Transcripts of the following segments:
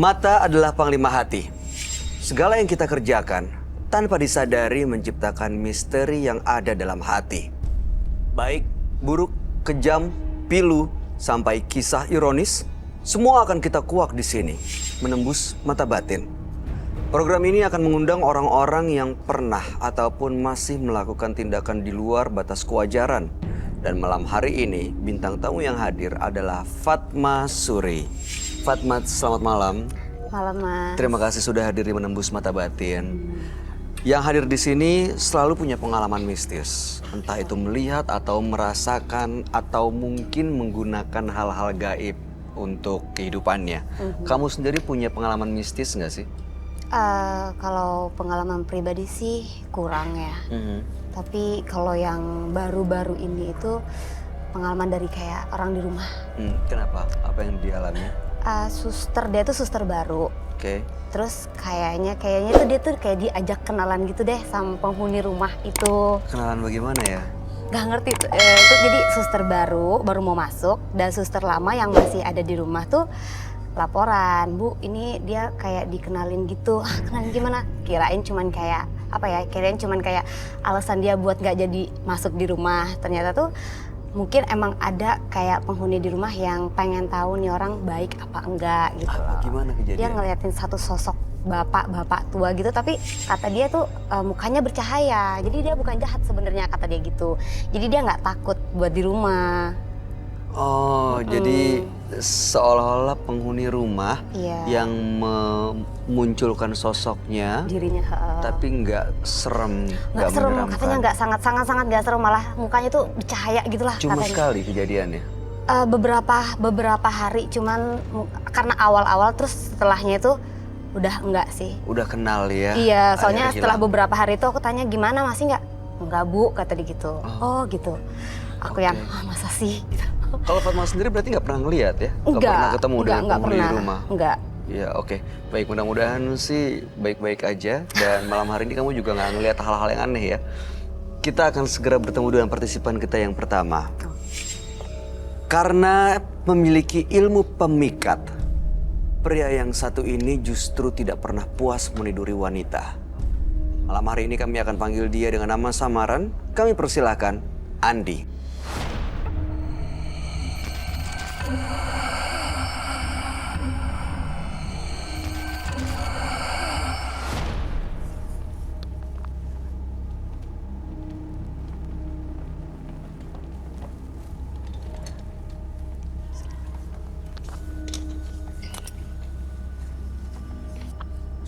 Mata adalah panglima hati. Segala yang kita kerjakan tanpa disadari menciptakan misteri yang ada dalam hati. Baik, buruk, kejam, pilu, sampai kisah ironis, semua akan kita kuak di sini, menembus mata batin. Program ini akan mengundang orang-orang yang pernah ataupun masih melakukan tindakan di luar batas kewajaran. Dan malam hari ini, bintang tamu yang hadir adalah Fatma Suri. Fatma, selamat malam. Malam, Mas. Terima kasih sudah hadir di Menembus Mata Batin. Yang hadir di sini selalu punya pengalaman mistis. Entah itu melihat atau merasakan atau mungkin menggunakan hal-hal gaib untuk kehidupannya. Kamu sendiri punya pengalaman mistis nggak sih? Kalau pengalaman pribadi sih kurang ya. Tapi kalau yang baru-baru ini itu pengalaman dari kayak orang di rumah. Kenapa? Apa yang dialami? Dia tuh suster baru. Oke. Terus kayaknya tuh dia tuh kayak diajak kenalan gitu deh sama penghuni rumah itu. Kenalan bagaimana ya? Gak ngerti tuh. Itu jadi suster baru mau masuk dan suster lama yang masih ada di rumah tuh laporan, Bu, ini dia kayak dikenalin gitu. Kenalin gimana? Kirain cuman kayak alasan dia buat gak jadi masuk di rumah. Ternyata tuh mungkin emang ada kayak penghuni di rumah yang pengen tahu nih orang baik apa enggak gitu loh. Gimana kejadiannya? Dia ngeliatin satu sosok bapak tua gitu, tapi kata dia tuh mukanya bercahaya. Jadi dia bukan jahat sebenarnya, kata dia gitu. Jadi dia nggak takut buat di rumah. Oh, jadi seolah-olah penghuni rumah yang memunculkan sosoknya, dirinya, tapi nggak serem, nggak serem, katanya nggak sangat nggak serem, malah mukanya tuh bercahaya gitulah. Cuma katanya. sekali kejadiannya? Beberapa hari, cuman karena awal-awal, terus setelahnya itu udah enggak sih. Udah kenal ya? Iya, soalnya Akhirnya setelah hilang. beberapa hari itu aku tanya gimana, masih nggak? Enggak, Bu, kata dia gitu. Oh gitu. Aku yang masa sih? Kalau Fatma sendiri berarti nggak pernah ngeliat ya? Nggak pernah ketemu dengan penghuni di rumah? Enggak. Ya oke. Baik, mudah-mudahan sih baik-baik aja. Dan malam hari ini kamu juga nggak ngeliat hal-hal yang aneh ya. Kita akan segera bertemu dengan partisipan kita yang pertama. Karena memiliki ilmu pemikat, pria yang satu ini justru tidak pernah puas meniduri wanita. Malam hari ini kami akan panggil dia dengan nama samaran. Kami persilahkan Andi.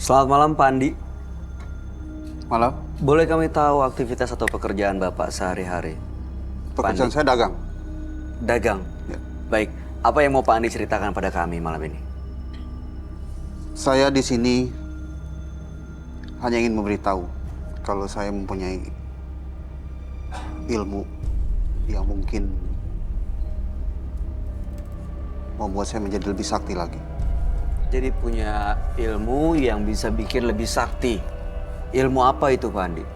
Selamat malam Pak Andi. Malam. Boleh kami tahu aktivitas atau pekerjaan Bapak sehari-hari? Pekerjaan saya dagang. Dagang? Ya. Baik, apa yang mau Pak Andi ceritakan pada kami malam ini? Saya di sini hanya ingin memberitahu kalau saya mempunyai ilmu yang mungkin membuat saya menjadi lebih sakti lagi. Jadi punya ilmu yang bisa bikin lebih sakti. Ilmu apa itu Pak Andi?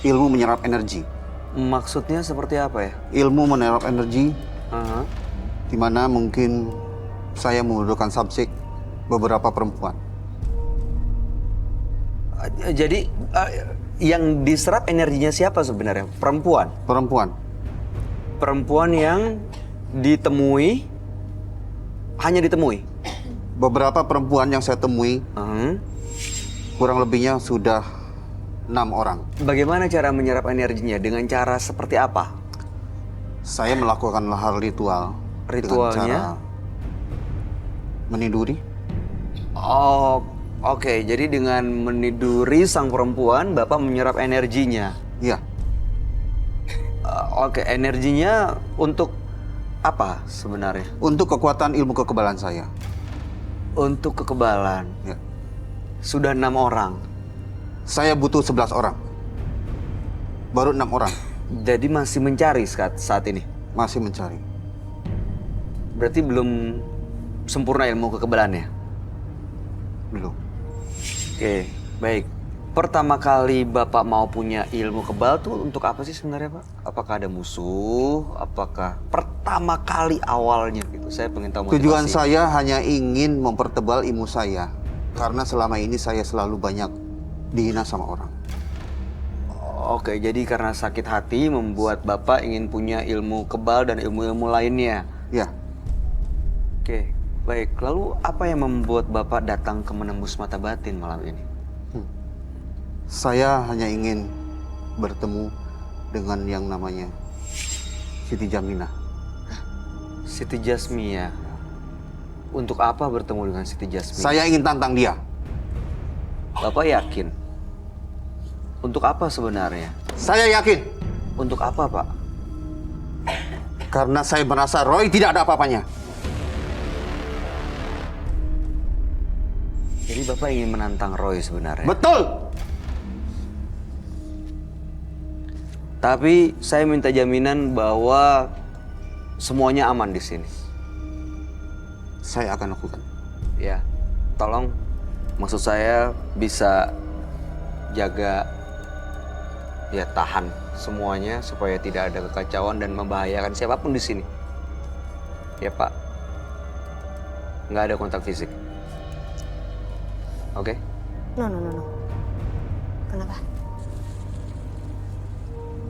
Ilmu menyerap energi. Maksudnya seperti apa ya? Ilmu menyerap energi Uh-huh. di mana mungkin saya membutuhkan subjek beberapa perempuan. Jadi yang diserap energinya siapa sebenarnya? Perempuan? Perempuan. Perempuan yang ditemui, hanya ditemui? Beberapa perempuan yang saya temui, Uh-huh. kurang lebihnya sudah 6 orang. Bagaimana cara menyerap energinya? Dengan cara seperti apa? Saya melakukan hal ritual. Ritualnya? Dengan cara meniduri. Oh, oke. Jadi dengan meniduri sang perempuan, Bapak menyerap energinya. Iya. Oke, energinya untuk apa sebenarnya? Untuk kekuatan ilmu kekebalan saya. Untuk kekebalan. Ya. Sudah 6 orang. Saya butuh 11 orang. Baru 6 orang. Jadi masih mencari saat ini? Masih mencari. Berarti belum sempurna ilmu kekebalannya? Belum. Oke, baik. pertama kali Bapak mau punya ilmu kebal tuh untuk apa sih sebenarnya Pak? Apakah ada musuh? Apakah pertama kali awalnya gitu? Saya pengen tahu motivasi. Tujuan saya hanya ingin mempertebal ilmu saya. Karena selama ini saya selalu banyak dihina sama orang. Oke, jadi karena sakit hati membuat Bapak ingin punya ilmu kebal dan ilmu-ilmu lainnya. Ya, Oke, baik. Lalu apa yang membuat Bapak datang ke menembus mata batin malam ini? saya hanya ingin bertemu dengan yang namanya Siti Jaminah. Siti Jasmia. Untuk apa bertemu dengan Siti Jasmia? Saya ingin tantang dia. Bapak yakin? Untuk apa sebenarnya? Saya yakin. Untuk apa, Pak? Karena saya merasa Roy tidak ada apa-apanya. Jadi Bapak ingin menantang Roy sebenarnya? Betul. Tapi saya minta jaminan bahwa semuanya aman di sini. Saya akan lakukan. Ya, tolong, maksud saya bisa jaga, ya tahan semuanya supaya tidak ada kekacauan dan membahayakan siapapun di sini. Ya Pak, nggak ada kontak fisik. Oke? No. Kenapa?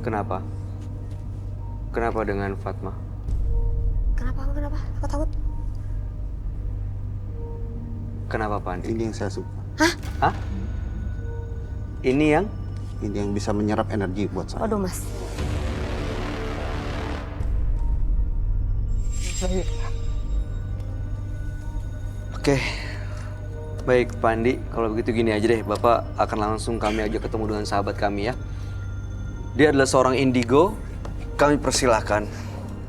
Kenapa? Kenapa dengan Fatma? Kenapa? Aku takut. Kenapa Pak Andi? Ini yang saya suka. Hah? Ini yang? Ini yang bisa menyerap energi buat saya. Waduh, Mas. Oke. Baik Pak Andi, kalau begitu gini aja deh. Bapak akan langsung kami ajak ketemu dengan sahabat kami ya. Dia adalah seorang indigo. Kami persilahkan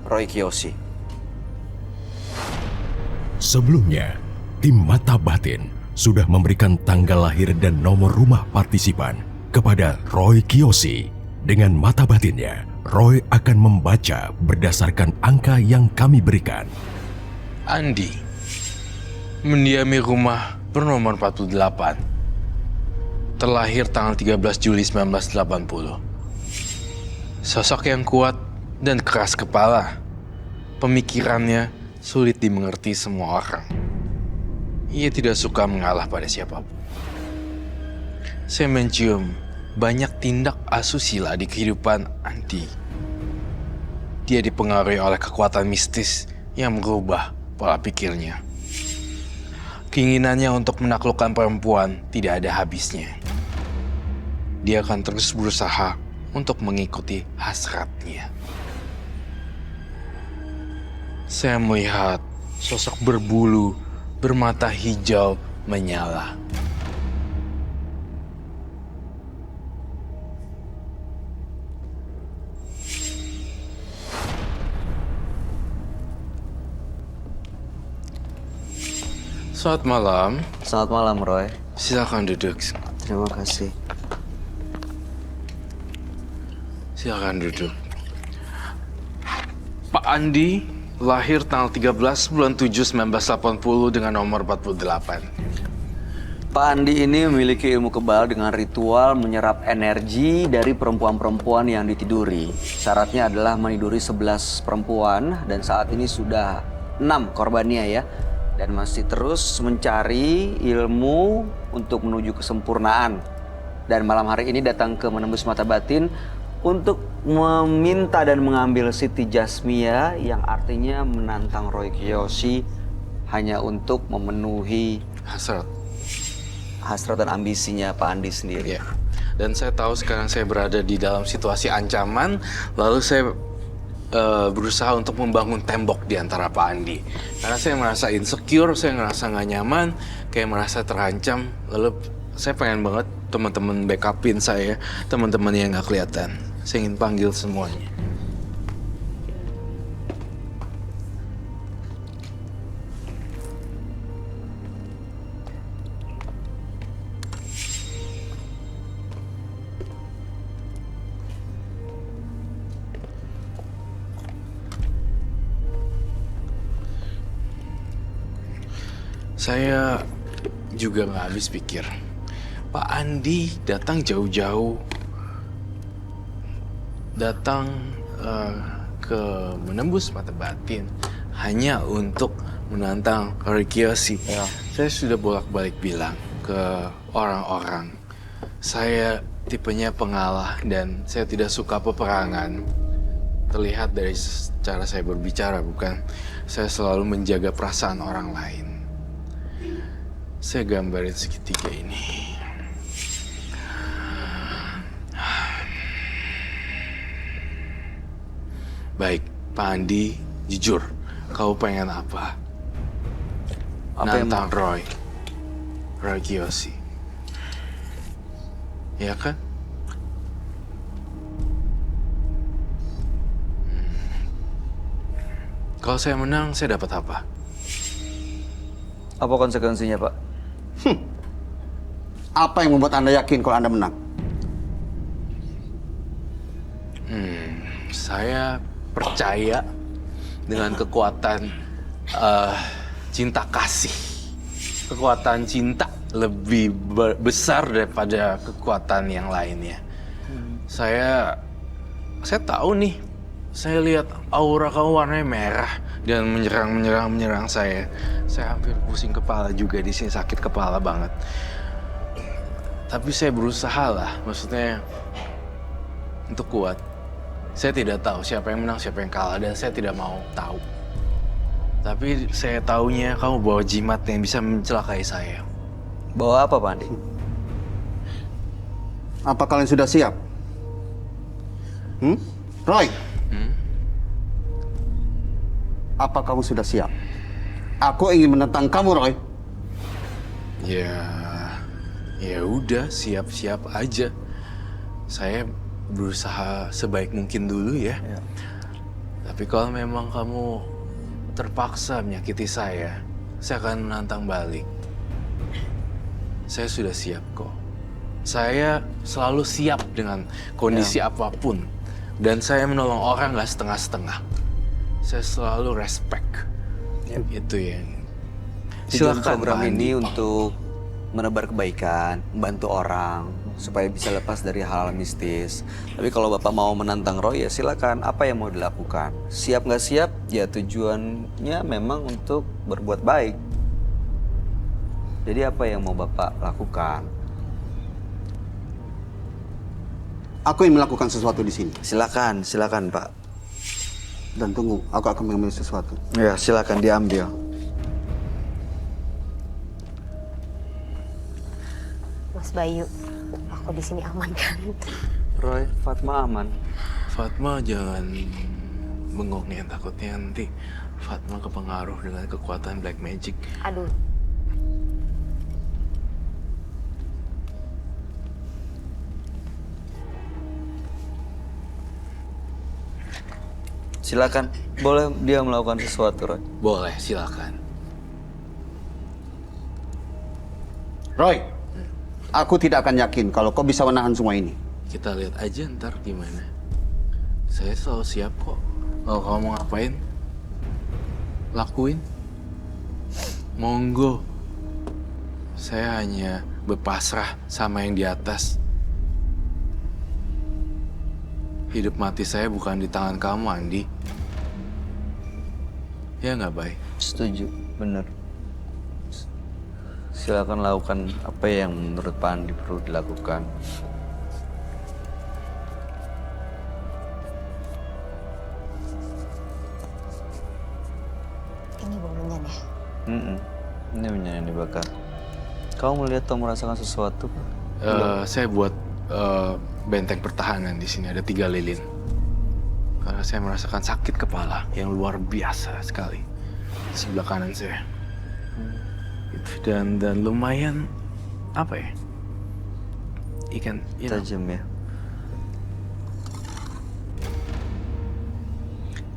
Roy Kiyoshi. Sebelumnya, tim Mata Batin sudah memberikan tanggal lahir dan nomor rumah partisipan kepada Roy Kiyoshi. Dengan mata batinnya, Roy akan membaca berdasarkan angka yang kami berikan. Andi mendiami rumah bernomor 48. Terlahir tanggal 13 Juli 1980. Sosok yang kuat dan keras kepala. Pemikirannya sulit dimengerti semua orang. Ia tidak suka mengalah pada siapapun. Saya mencium banyak tindak asusila di kehidupan Andi. Dia dipengaruhi oleh kekuatan mistis yang merubah pola pikirnya. Keinginannya untuk menaklukkan perempuan tidak ada habisnya. Dia akan terus berusaha untuk mengikuti hasratnya. Saya melihat sosok berbulu, bermata hijau menyala. Selamat malam. Selamat malam Roy. Silakan duduk. Terima kasih. Silakan duduk. Pak Andi lahir tanggal 13 bulan 7 1980 dengan nomor 48. Pak Andi ini memiliki ilmu kebal dengan ritual menyerap energi dari perempuan-perempuan yang ditiduri. Syaratnya adalah meniduri 11 perempuan dan saat ini sudah 6 korbannya ya. Dan masih terus mencari ilmu untuk menuju kesempurnaan. Dan malam hari ini datang ke menembus mata batin untuk meminta dan mengambil Siti Jasmia yang artinya menantang Roy Kiyoshi hanya untuk memenuhi hasrat dan ambisinya Pak Andi sendiri. Ya. Dan saya tahu sekarang saya berada di dalam situasi ancaman, lalu saya berusaha untuk membangun tembok di antara Pak Andi. Karena saya merasa insecure, saya merasa nggak nyaman, kayak merasa terancam. Lalu saya pengen banget teman-teman backupin saya, teman-teman yang nggak kelihatan. Saya ingin panggil semuanya. Saya juga nggak habis pikir. Pak Andi datang jauh-jauh, datang ke menembus mata batin hanya untuk menantang Roy Kiyoshi. Saya sudah bolak-balik bilang ke orang-orang, saya tipenya pengalah dan saya tidak suka peperangan. Terlihat dari cara saya berbicara, bukan? Saya selalu menjaga perasaan orang lain. Saya gambarin segitiga ini. Baik, Pak Andi, jujur, kau pengen apa? Nantang Roy Kiyoshi. Ya kan? Kalau saya menang, saya dapat apa? Apa konsekuensinya, Pak? Apa yang membuat Anda yakin kalau Anda menang? Saya percaya dengan kekuatan cinta kasih. Kekuatan cinta lebih besar daripada kekuatan yang lainnya. Saya tahu nih, saya lihat aura kamu warnanya merah dan menyerang saya. Saya hampir pusing kepala juga di sini, sakit kepala banget. Tapi saya berusaha lah, maksudnya untuk kuat. Saya tidak tahu siapa yang menang, siapa yang kalah, dan saya tidak mau tahu. Tapi saya taunya kamu bawa jimat yang bisa mencelakai saya. Bawa apa, Pak Andi? Apa kalian sudah siap? Roy? Apa kamu sudah siap? Aku ingin menentang kamu, Roy. Ya udah, siap-siap aja. Saya berusaha sebaik mungkin dulu ya. Tapi kalau memang kamu terpaksa menyakiti saya akan menantang balik. Saya sudah siap kok. Saya selalu siap dengan kondisi apapun. Dan saya menolong orang nggak setengah-setengah. Saya selalu respect. Itu yang... Silakan Silakan, program Pak ini Andi. untuk menebar kebaikan, membantu orang supaya bisa lepas dari hal-hal mistis. Tapi kalau Bapak mau menantang Roy, ya silakan. Apa yang mau dilakukan? Siap nggak siap? Ya tujuannya memang untuk berbuat baik. Jadi apa yang mau Bapak lakukan? Aku ingin melakukan sesuatu di sini. Silakan Pak. Dan tunggu, aku akan mengambil sesuatu. Ya silakan diambil. Mas Bayu, aku di sini aman kan? Roy, Fatma aman. Fatma jangan bengong nih, takutnya nanti Fatma kepengaruh dengan kekuatan black magic. Aduh, Silakan. Boleh dia melakukan sesuatu, Roy. Boleh, silakan. Roy, aku tidak akan yakin kalau kau bisa menahan semua ini. Kita lihat aja ntar gimana. Saya selalu siap kok. Kalau kamu mau ngapain, lakuin. Monggo. Saya hanya berpasrah sama yang di atas. Hidup mati saya bukan di tangan kamu, Andi. Ya nggak, Bay? Setuju, bener. Silakan lakukan apa yang menurut Pak Andi perlu dilakukan. ini bolunya nih. Ini minyak yang dibakar. Kamu melihat atau merasakan sesuatu, Pak? Saya buat benteng pertahanan di sini, ada 3 lilin. Karena saya merasakan sakit kepala yang luar biasa sekali di sebelah kanan saya. Dan lumayan apa ya? Ikan Tajam ya.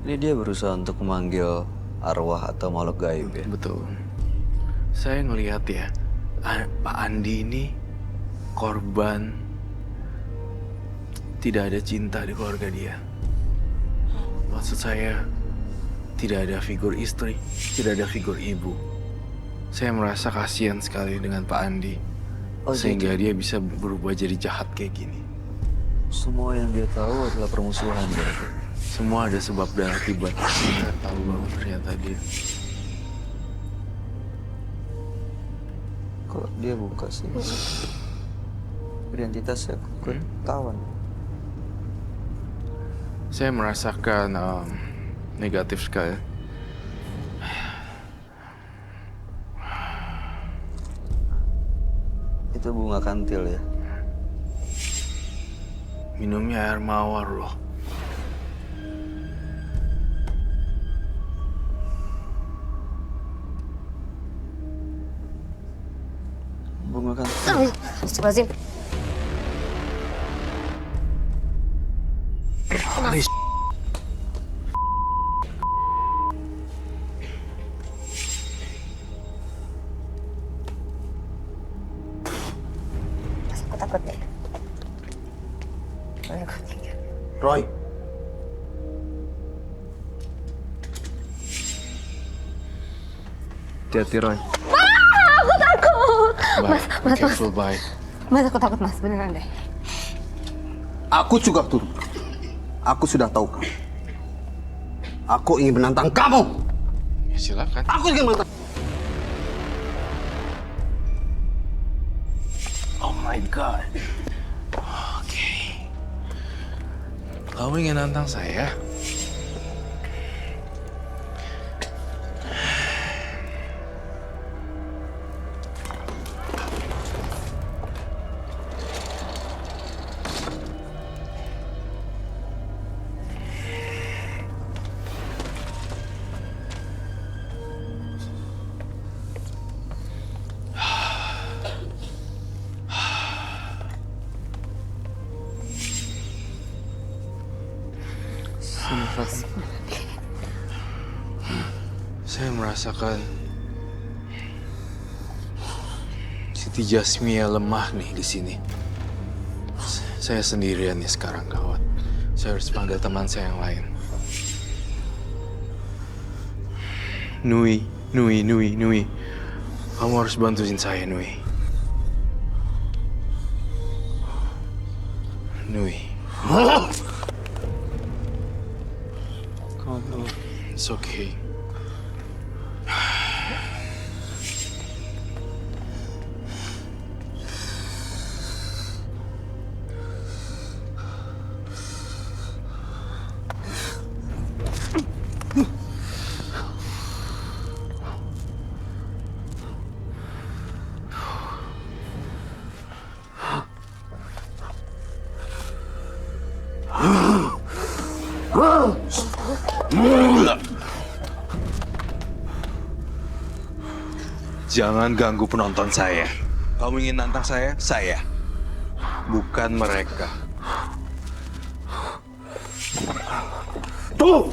Ini dia berusaha untuk memanggil arwah atau makhluk gaib ya. Betul. Saya ngelihat ya, Pak Andi ini korban tidak ada cinta di keluarga dia. Maksud saya, tidak ada figur istri, tidak ada figur ibu. Saya merasa kasihan sekali dengan Pak Andi. Sehingga dia bisa berubah jadi jahat kayak gini. Semua yang dia tahu adalah permusuhan. Semua ada sebab dan akibat. Nggak tahu banget ternyata dia. Kok dia buka sih? Identitasnya ketahuan. Saya merasakan negatif sekali. Itu bunga kantil ya? Minumnya air mawar loh. Bunga kantil. Astagfirullahaladzim. Mas, aku takut deh. Roy, Hati-hati, Roy. Aku takut. Bye. Mas, Careful, bye. Mas, aku takut mas, beneran deh. aku juga turun. Aku sudah tahu kamu. Aku ingin menantang kamu. Ya, silakan. Aku ingin menantang. Oh my god. Oke. Kamu ingin nantang saya? Saya merasakan Siti Jasmia lemah nih di sini. Saya sendirian nih sekarang, gawat. Saya harus panggil teman saya yang lain. Nui. Kamu harus bantuin saya, Nui. Nui. It's okay. Jangan ganggu penonton saya. Kamu ingin nantang saya? Saya. Bukan mereka. Tuh!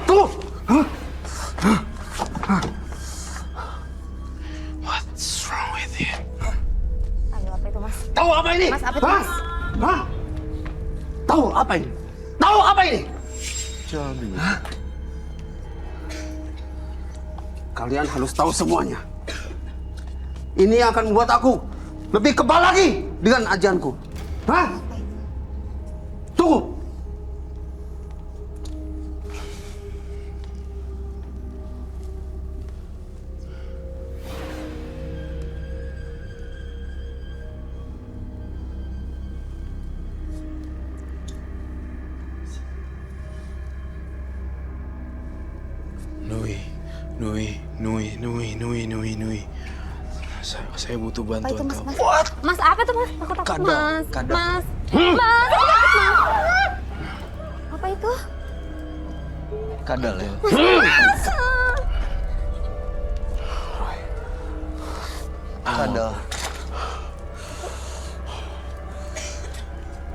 Tuh! What's wrong with you? Ayo, apa itu mas? Tahu apa ini? Mas, apa itu mas? Hah? Tahu apa ini? Tahu apa ini? Jangan dulu. Kalian harus tahu semuanya. Ini yang akan membuat aku lebih kebal lagi dengan ajanku. Hah? Tunggu. Nui. Saya butuh Apa itu bantuan mas? kamu. Mas, apa itu mas? Aku takut Kadal, mas. kadal. Mas, mas, aku takut mas. Apa itu? Kadal ya? Kadal.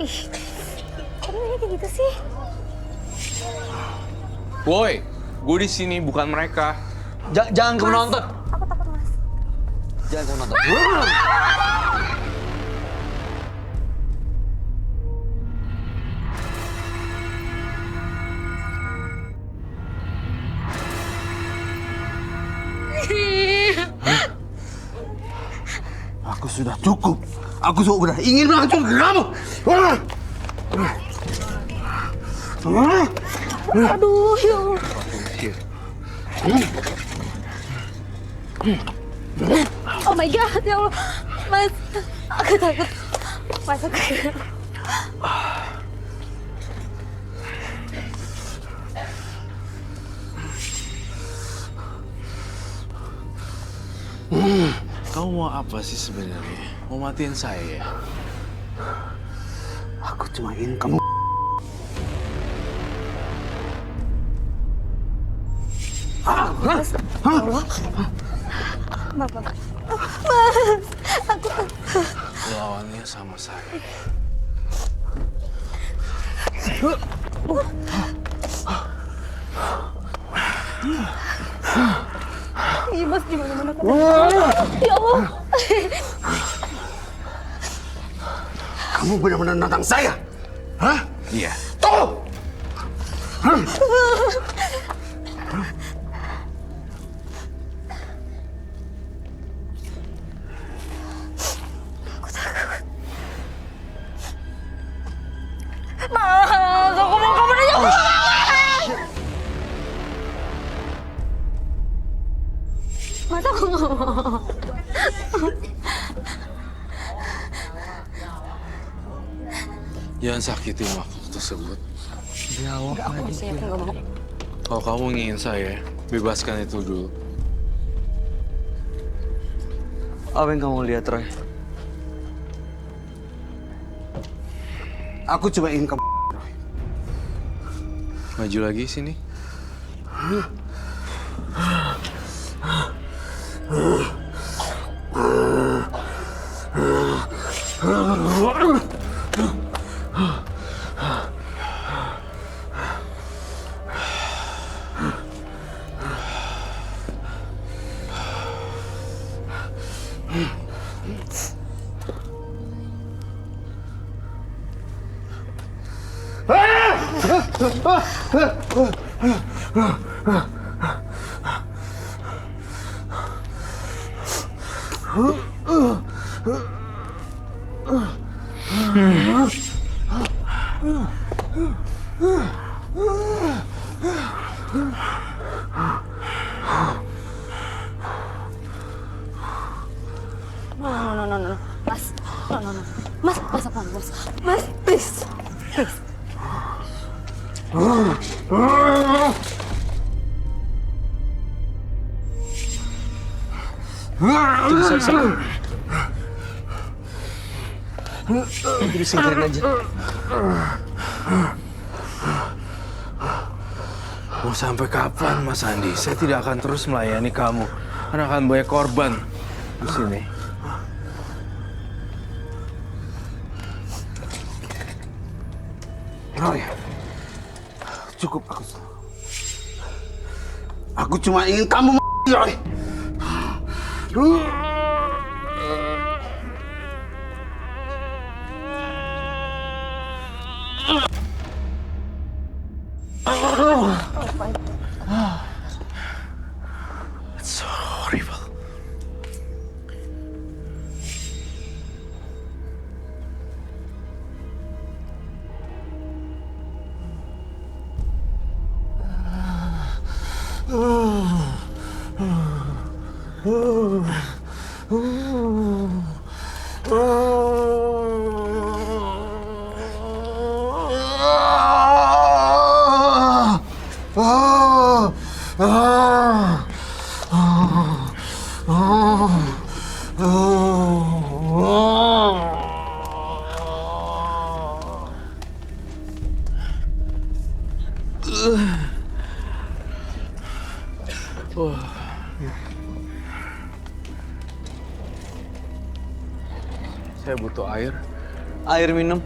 Ih, kok dia kayak gitu sih? Woi, gue di sini bukan mereka. Jangan ke penonton. Aku takut mas. Jangan ke penonton. Aku sudah cukup. Aku sudah ingin menghancurkan kamu. Aduh, ya Allah. Oh my God, ya Allah. Mas, aku takut. Mas, aku... Kamu mau apa sih sebenarnya? Mau matiin saya ya? Aku cuma ingin kamu. Mas, Allah. Mas, aku... Lawannya sama saya. Iya, Mas, gimana aku? Ya Allah. Kamu benar-benar nantang saya? Hah? Iya. Tuh! Mas, aku mau kamu aja. Mas, aku nggak mau. Jangan sakiti makhluk tersebut. Enggak, aku nggak mau. Kalau kamu ingin saya, bebaskan itu dulu. Apa yang kamu lihat, Roy? Aku cuma ingin kamu. Maju lagi sini. No. Mas, no. Mas, apa? Mas, please. Jadi singkirin aja. Mau sampai kapan, Mas Andi? Saya tidak akan terus melayani kamu. Karena akan banyak korban di sini. Roy, cukup aku. Aku cuma ingin kamu mati, Roy. It's so horrible. Saya butuh air. Air minum.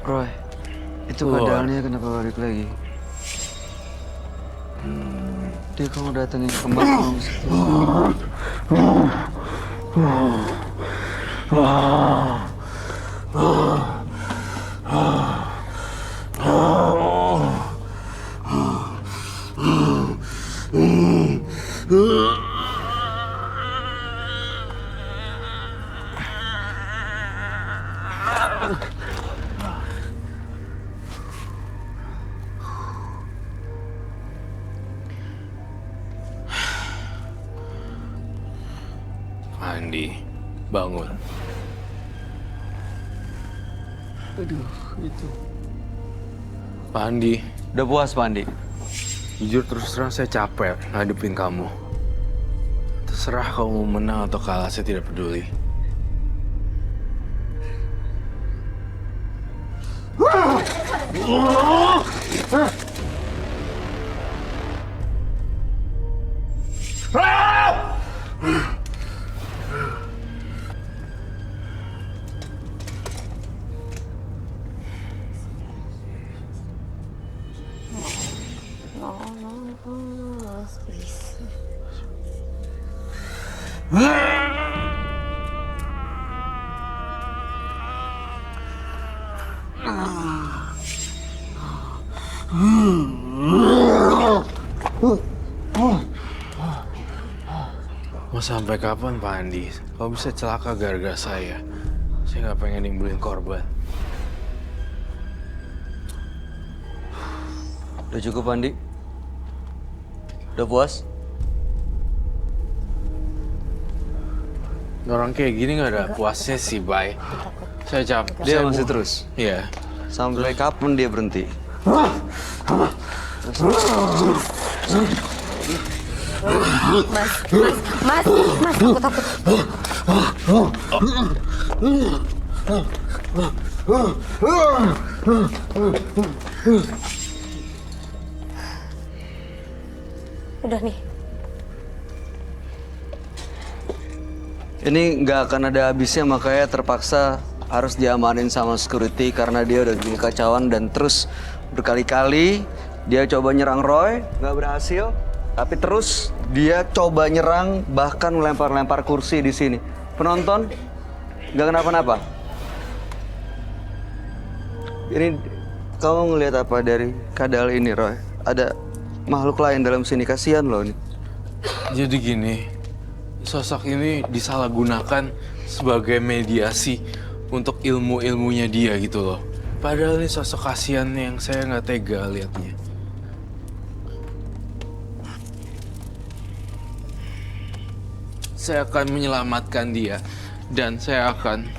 Roy, itu keadaannya kenapa balik lagi? Dia kamu datengin kembali. Andi, bangun. Aduh, itu. Pak Andi, Udah puas, Pak Andi? jujur terus terang saya capek ngadepin kamu. Terserah kamu mau menang atau kalah, saya tidak peduli. No, please. Mau sampai kapan Pak Andi? Kau bisa celaka gara-gara saya. Saya nggak pengen nimbulin korban. Udah cukup, Andi? Udah puas? Orang kayak gini nggak ada puasnya sih, Bay. Saya capek. Dia masih terus? Iya. Sampai kapan dia berhenti? Mas, aku takut. Udah nih. Ini nggak akan ada habisnya, makanya terpaksa harus diamanin sama security karena dia udah bikin kacauan dan terus berkali-kali dia coba nyerang Roy, nggak berhasil. Tapi terus dia coba nyerang, bahkan melempar-lempar kursi di sini. Penonton nggak kenapa-napa. Ini kamu ngelihat apa dari kadal ini, Roy? Ada makhluk lain dalam sini, kasihan loh ini. Jadi gini, sosok ini disalahgunakan sebagai mediasi untuk ilmu-ilmunya dia gitu loh. Padahal ini sosok kasihan yang saya nggak tega liatnya. Saya akan menyelamatkan dia dan saya akan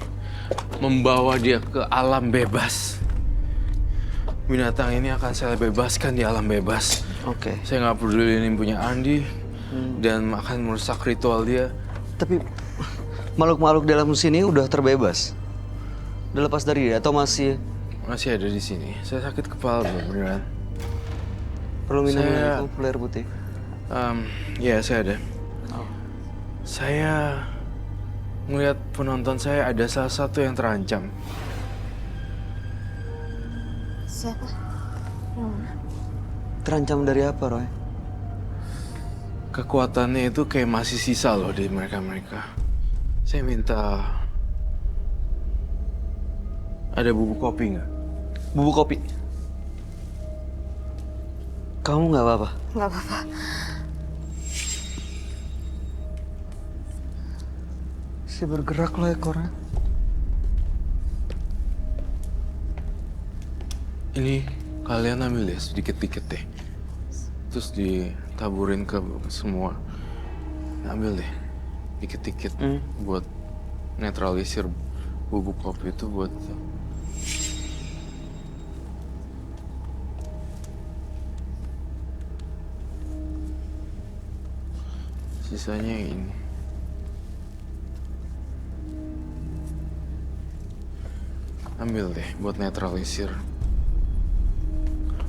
membawa dia ke alam bebas. Binatang ini akan saya bebaskan di alam bebas. Oke. Saya nggak peduli ini punya Andi dan akan merusak ritual dia. Tapi makhluk-makhluk dalam sini udah terbebas? Udah lepas dari dia atau masih Masih ada di sini. Saya sakit kepala beneran. perlu minum Saya- itu air putih? Ya saya ada. Saya melihat penonton saya ada salah satu yang terancam. Siapa? Terancam dari apa, Roy? Kekuatannya itu kayak masih sisa loh di mereka-mereka. Saya minta ada bubuk kopi nggak? Bubuk kopi. Kamu nggak apa-apa? Nggak apa-apa. Si bergerak loh ekornya. Ini kalian ambil ya sedikit-dikit deh. Terus ditaburin ke semua. Ambil deh dikit-dikit buat netralisir bubuk kopi itu buat sisanya ini. Ambil deh buat netralisir.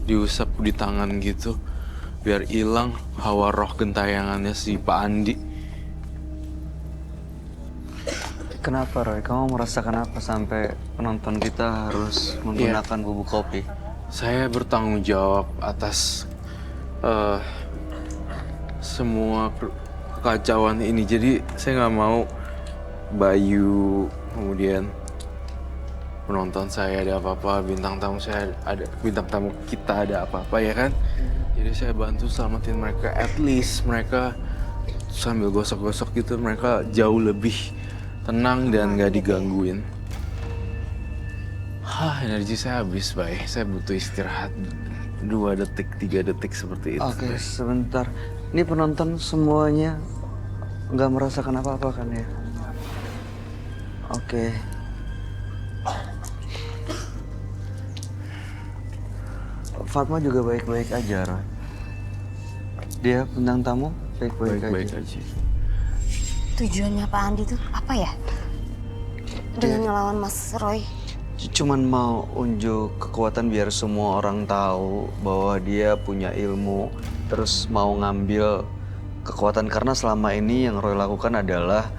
Diusap di tangan gitu biar hilang hawa roh gentayangannya si Pak Andi. Kenapa, Roy? Kamu merasakan apa sampai penonton kita harus menggunakan bubuk kopi? Saya bertanggung jawab atas semua kekacauan ini. Jadi saya nggak mau Bayu, kemudian penonton saya ada apa-apa, bintang tamu saya ada, bintang tamu kita ada apa-apa ya kan. Jadi saya bantu selamatin mereka, at least mereka sambil gosok-gosok gitu mereka jauh lebih tenang dan nggak digangguin. Energi saya habis, Bay. Saya butuh istirahat 2 detik, 3 detik seperti itu. Oke, sebentar. Ini penonton semuanya nggak merasakan apa-apa kan ya? Oke. Fatma juga baik-baik aja, Roy. Dia bintang tamu baik-baik aja. Tujuannya Pak Andi tuh apa ya? Dengan ngelawan Mas Roy. Cuman mau unjuk kekuatan biar semua orang tahu bahwa dia punya ilmu, terus mau ngambil kekuatan karena selama ini yang Roy lakukan adalah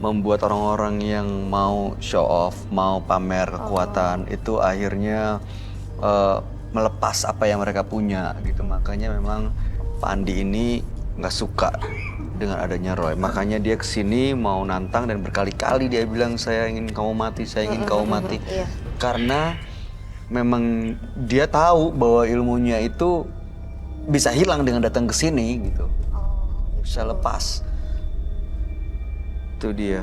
membuat orang-orang yang mau show off, mau pamer kekuatan itu akhirnya melepas apa yang mereka punya gitu. Makanya memang Pak Andi ini nggak suka dengan adanya Roy. Makanya dia kesini mau nantang dan berkali-kali dia bilang saya ingin kamu mati, saya ingin kamu mati. Iya. Karena memang dia tahu bahwa ilmunya itu bisa hilang dengan datang ke sini gitu. Bisa lepas. Itu dia.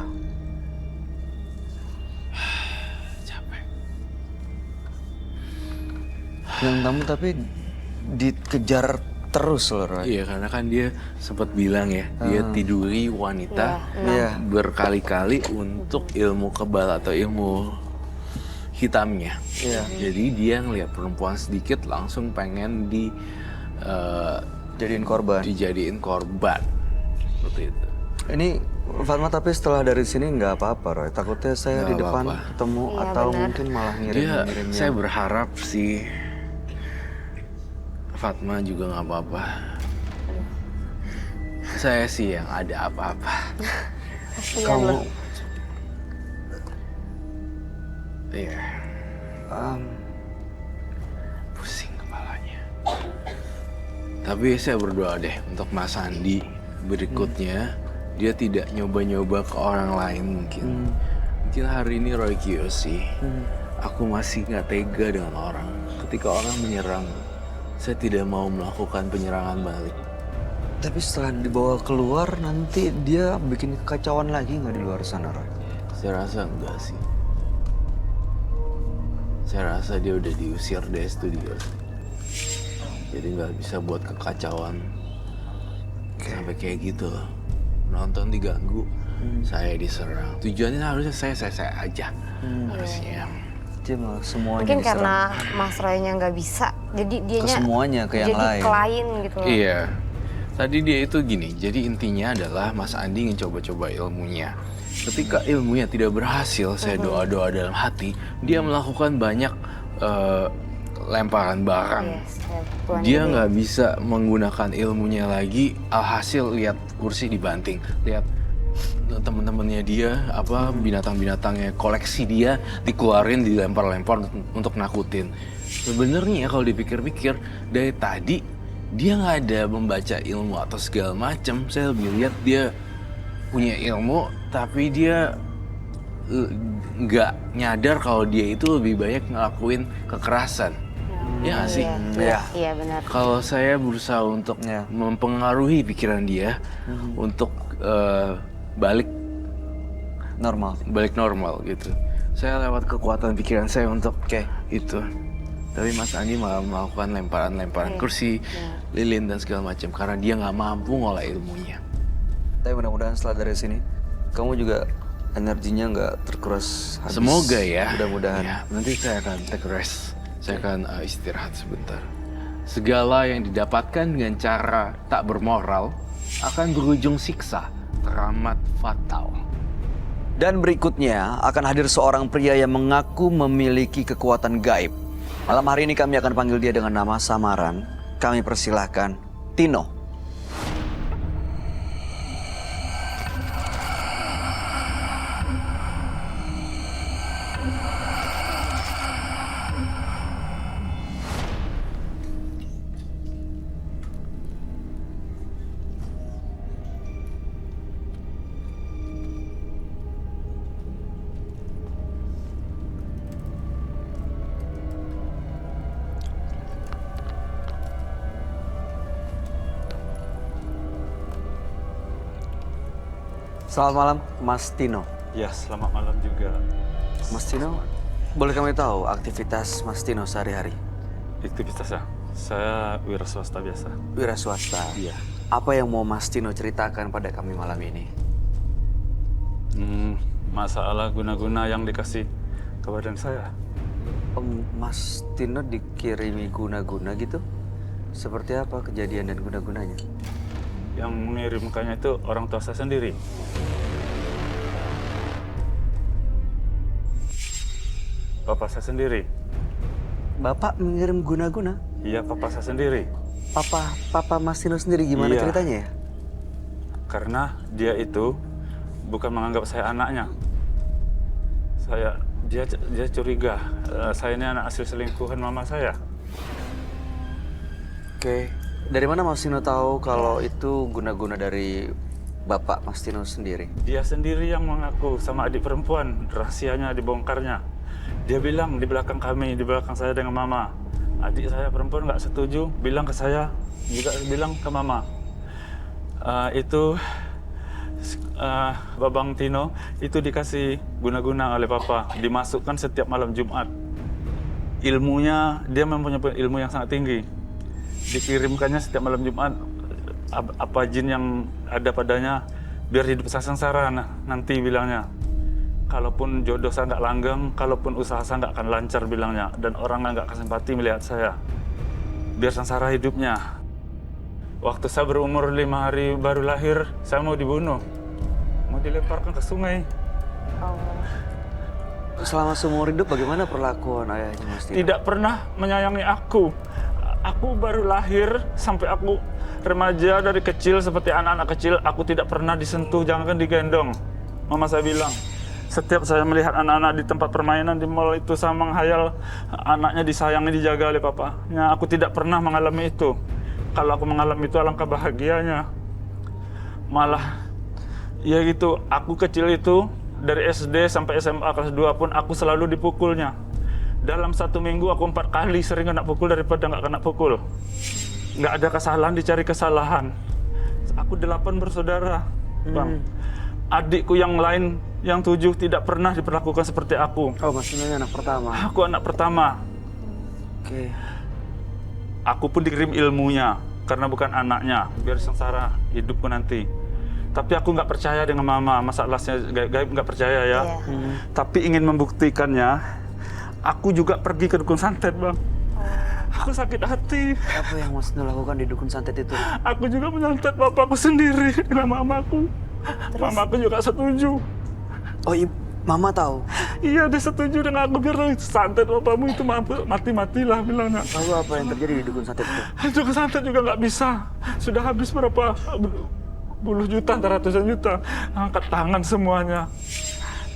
Capek. Yang tamu tapi dikejar terus loh, Roy. Iya, karena kan dia sempat bilang ya, dia tiduri wanita Iya. berkali-kali untuk ilmu kebal atau ilmu hitamnya. Iya. Jadi dia ngelihat perempuan sedikit langsung pengen Jadiin korban. dijadiin korban. Seperti itu. Ini Fatma tapi setelah dari sini nggak apa-apa, Roy. Takutnya saya Nggak di depan apa-apa. ketemu Iya, atau benar. mungkin malah Dia, ngirim-ngirim saya yang... berharap sih Fatma juga nggak apa-apa. Saya sih yang ada apa-apa. Kasihan Kamu loh. Iya, um, pusing kepalanya. Tapi saya berdoa deh untuk Mas Andi berikutnya dia tidak nyoba-nyoba ke orang lain mungkin. Mungkin hari ini Roy Kiyoshi, aku masih nggak tega dengan orang. Ketika orang menyerang, saya tidak mau melakukan penyerangan balik. tapi setelah dibawa keluar nanti dia bikin kekacauan lagi nggak di luar sana, Roy? Saya rasa enggak sih. Saya rasa dia udah diusir dari studio. Jadi nggak bisa buat kekacauan sampai kayak gitu loh. Nonton diganggu, saya diserang. Tujuannya harusnya saya aja. Harusnya. Dia malah semuanya Mungkin diserang. karena Mas Roy-nya nggak bisa, jadi dianya semuanya, ke yang jadi lain. klien gitu loh. Iya. Tadi dia itu gini, jadi intinya adalah Mas Andi ingin coba-coba ilmunya. Ketika ilmunya tidak berhasil, saya doa-doa dalam hati, dia melakukan banyak lemparan barang. Yes, ya, pukulan Dia gede. nggak bisa menggunakan ilmunya lagi. Alhasil lihat kursi dibanting, lihat teman-temannya dia, apa binatang-binatangnya koleksi dia dikeluarin, dilempar-lempar untuk nakutin. Sebenarnya kalau dipikir-pikir dari tadi dia nggak ada membaca ilmu atau segala macam. Saya lebih lihat dia punya ilmu, tapi dia nggak nyadar kalau dia itu lebih banyak ngelakuin kekerasan. Ya nggak sih? Iya, iya benar. Kalau saya berusaha untuk Ya. mempengaruhi pikiran dia untuk balik normal gitu. Saya lewat kekuatan pikiran saya untuk itu. Tapi Mas Andi malah melakukan lemparan-lemparan kursi, lilin dan segala macam karena dia nggak mampu ngolah ilmunya. Tapi mudah-mudahan setelah dari sini kamu juga energinya nggak terkuras habis. Semoga ya. Mudah-mudahan. Ya, nanti saya akan take rest. Saya akan istirahat sebentar. Segala yang didapatkan dengan cara tak bermoral akan berujung siksa teramat fatal. Dan berikutnya akan hadir seorang pria yang mengaku memiliki kekuatan gaib. Malam hari ini kami akan panggil dia dengan nama samaran. Kami persilahkan Tino. Selamat malam, Mas Tino. Ya, selamat malam juga. Mas Tino, boleh kami tahu aktivitas Mas Tino sehari-hari? Aktivitasnya, saya wira swasta biasa. Wira swasta. Iya. Apa yang mau Mas Tino ceritakan pada kami malam ini? Masalah guna-guna yang dikasih ke badan saya. Mas Tino dikirimi guna-guna gitu? Seperti apa kejadian dan guna-gunanya? Yang mengirimkannya itu orang tua saya sendiri. Papa saya sendiri. Bapak mengirim guna-guna? Iya, papa saya sendiri. Papa Mas Tino sendiri gimana Iya. ceritanya ya? Karena dia itu bukan menganggap saya anaknya. Dia curiga saya ini anak hasil selingkuhan mama saya. Oke. Dari mana Mas Tino tahu kalau itu guna-guna dari Bapak Mas Tino sendiri? Dia sendiri yang mengaku sama adik perempuan, rahasianya dibongkarnya. Dia bilang di belakang kami, di belakang saya dengan mama. Adik saya perempuan nggak setuju, bilang ke saya, juga bilang ke mama. Babang Tino itu dikasih guna-guna oleh papa, dimasukkan setiap malam Jumat. Ilmunya, dia mempunyai ilmu yang sangat tinggi. Dikirimkannya setiap malam Jumat, apa jin yang ada padanya, biar hidup saya sengsara, nanti bilangnya. Kalaupun jodoh saya nggak langgeng, kalaupun usaha saya nggak akan lancar bilangnya, dan orang nggak akan simpati melihat saya, biar sengsara hidupnya. Waktu saya berumur 5 hari baru lahir, saya mau dibunuh, mau dilemparkan ke sungai. Selama seumur hidup bagaimana perlakuan ayahnya Mas Tino? Tidak pernah menyayangi aku. Aku baru lahir sampai aku remaja dari kecil seperti anak-anak kecil, aku tidak pernah disentuh, jangankan digendong. Mama saya bilang, setiap saya melihat anak-anak di tempat permainan di mall itu, saya menghayal anaknya disayangi, dijaga oleh papanya. Aku tidak pernah mengalami itu. Kalau aku mengalami itu, alangkah bahagianya. Malah, ya gitu, aku kecil itu, dari SD sampai SMA kelas 2 pun aku selalu dipukulnya. Dalam 1 minggu aku 4 kali sering kena pukul daripada nggak kena pukul. Nggak ada kesalahan, dicari kesalahan. Aku 8 bersaudara, Bang. Adikku yang lain, yang 7 tidak pernah diperlakukan seperti aku. Oh, Mas Tino anak pertama. Aku anak pertama. Oke. Aku pun dikirim ilmunya, karena bukan anaknya, biar sengsara hidupku nanti. Tapi aku nggak percaya dengan mama, masalahnya gaib nggak percaya ya. Iya. Tapi ingin membuktikannya, aku juga pergi ke dukun santet, Bang. Aku sakit hati. Apa yang Mas Tino lakukan di dukun santet itu? Aku juga menyantet bapakku sendiri dengan mamaku. Mamaku juga setuju. Oh, Mama tahu. Iya, dia setuju dengan aku, biar santet bapakmu itu mati-matilah bilangnya. Lalu apa yang terjadi di dukun santet itu? Dukun santet juga nggak bisa. Sudah habis berapa puluh juta, ratusan juta. Angkat tangan semuanya.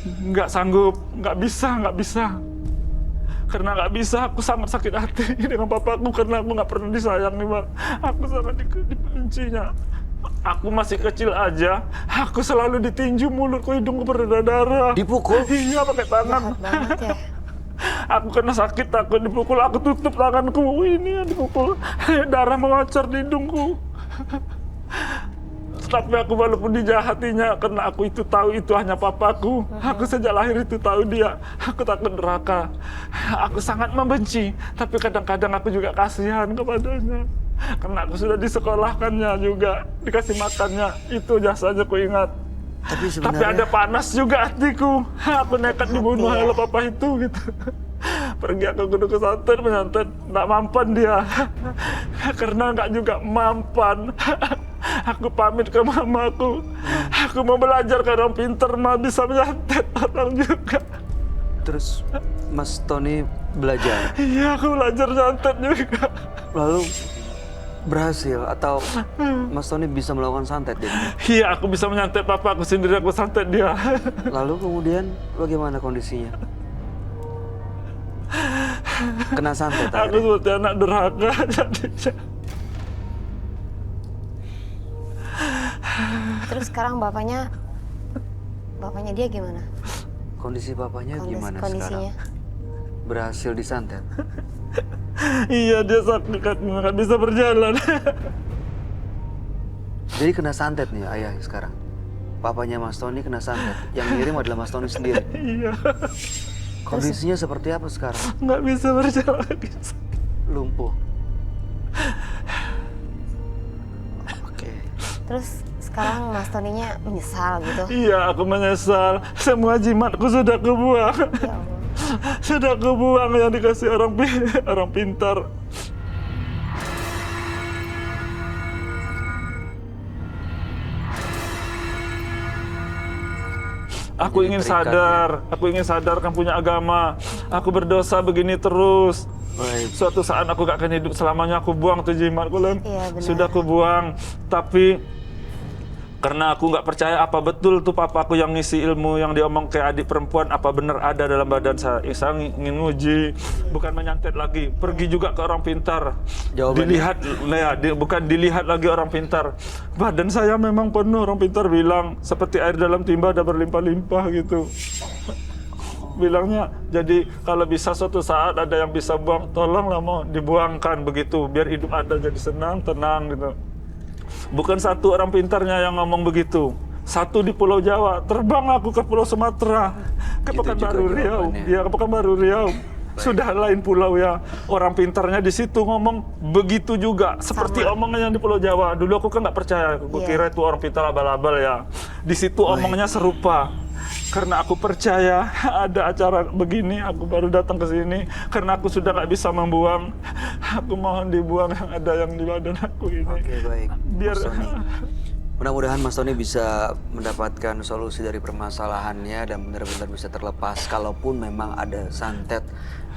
Nggak sanggup, nggak bisa. Karena nggak bisa, aku sangat sakit hati dengan papaku karena aku nggak pernah disayangi, Bang. Aku sangat dibencinya. Aku masih kecil aja, aku selalu ditinju, mulutku, hidungku berdarah. Dipukul? Iya, pakai tangan. Jahat banget ya. Aku kena sakit, takut dipukul, aku tutup tanganku. Ini yang dipukul, darah mengacar di hidungku. Tapi aku walaupun dijahatinya, karena aku itu tahu itu hanya papaku. Aku sejak lahir itu tahu dia. Aku takut neraka. Aku sangat membenci. Tapi kadang-kadang aku juga kasihan kepadanya. Karena aku sudah disekolahkannya juga, dikasih makannya. Itu jasanya ku ingat. Tapi ada panas juga hatiku. Aku nekat dibunuh oleh papa itu gitu. Pergi aku ke dukun santet, menyantet, nggak mampan dia. Karena nggak juga mampan. Aku pamit ke mamaku. Aku mau belajar, karena orang pinter mah bisa menyantet orang juga. Terus Mas Tony belajar? Iya, aku belajar santet juga. Lalu berhasil atau Mas Tony bisa melakukan santet dia? Iya, aku bisa menyantet papa aku sendiri, aku santet dia. Lalu kemudian bagaimana kondisinya? Kena santet Aku akhirnya? seperti anak durhaka jadinya. Terus sekarang bapaknya dia gimana? Kondisi papanya gimana Kondisinya? sekarang? Berhasil disantet? Iya, dia sakit, nggak bisa berjalan. Jadi kena santet nih ayah sekarang? Papanya Mas Tony kena santet? Yang ngirim adalah Mas Tony sendiri? Iya, Kondisinya seperti apa sekarang? nggak bisa berjalan lagi. Lumpuh? Oke. Terus sekarang Mas Toninya menyesal gitu. Iya, aku menyesal. Semua jimatku sudah kebuang. Ya Allah. Sudah kebuang yang dikasih orang pintar. Aku ingin sadar, kan punya agama. Aku berdosa begini terus. Baik. Suatu saat aku gak akan hidup selamanya, aku buang tuh jimatku, Lem. Iya, benar. Sudah aku buang, tapi karena aku nggak percaya apa betul tuh papaku yang ngisi ilmu yang diomong ke adik perempuan, apa benar ada dalam badan saya. Saya ingin nguji, bukan menyantet lagi. Pergi juga ke orang pintar. Jawabannya? Dilihat, bukan dilihat lagi orang pintar. Badan saya memang penuh, orang pintar bilang seperti air dalam timba ada berlimpah-limpah gitu. Bilangnya, jadi kalau bisa suatu saat ada yang bisa buang, tolonglah mau dibuangkan begitu, biar hidup ada jadi senang, tenang gitu. Bukan satu orang pintarnya yang ngomong begitu. Satu di Pulau Jawa, terbang aku ke Pulau Sumatera, ke Gitu Pekanbaru juga Riau. jawabannya. Ya, ke Pekanbaru Riau. Sudah lain pulau ya. Orang pintarnya di situ ngomong begitu juga, seperti omongan yang di Pulau Jawa. Dulu aku kan nggak percaya, aku Iya. kira itu orang pintar abal-abal ya. Di situ omongnya serupa. Karena aku percaya ada acara begini, aku baru datang ke sini. Karena aku sudah nggak bisa membuang, aku mohon dibuang yang ada yang di badan aku ini. Oke, baik. Biar Mas Tony. Mudah-mudahan Mas Tony bisa mendapatkan solusi dari permasalahannya dan benar-benar bisa terlepas kalaupun memang ada santet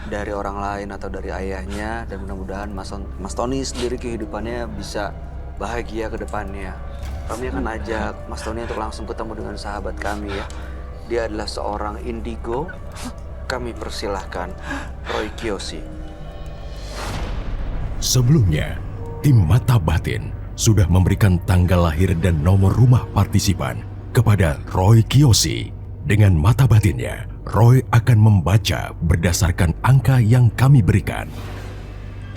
dari orang lain atau dari ayahnya, dan mudah-mudahan Mas Tony sendiri kehidupannya bisa bahagia ke depannya. Kami akan ajak Mas Tony untuk langsung ketemu dengan sahabat kami ya. Dia adalah seorang indigo. Kami persilahkan Roy Kiyoshi. Sebelumnya, tim Mata Batin sudah memberikan tanggal lahir dan nomor rumah partisipan kepada Roy Kiyoshi. Dengan mata batinnya, Roy akan membaca berdasarkan angka yang kami berikan.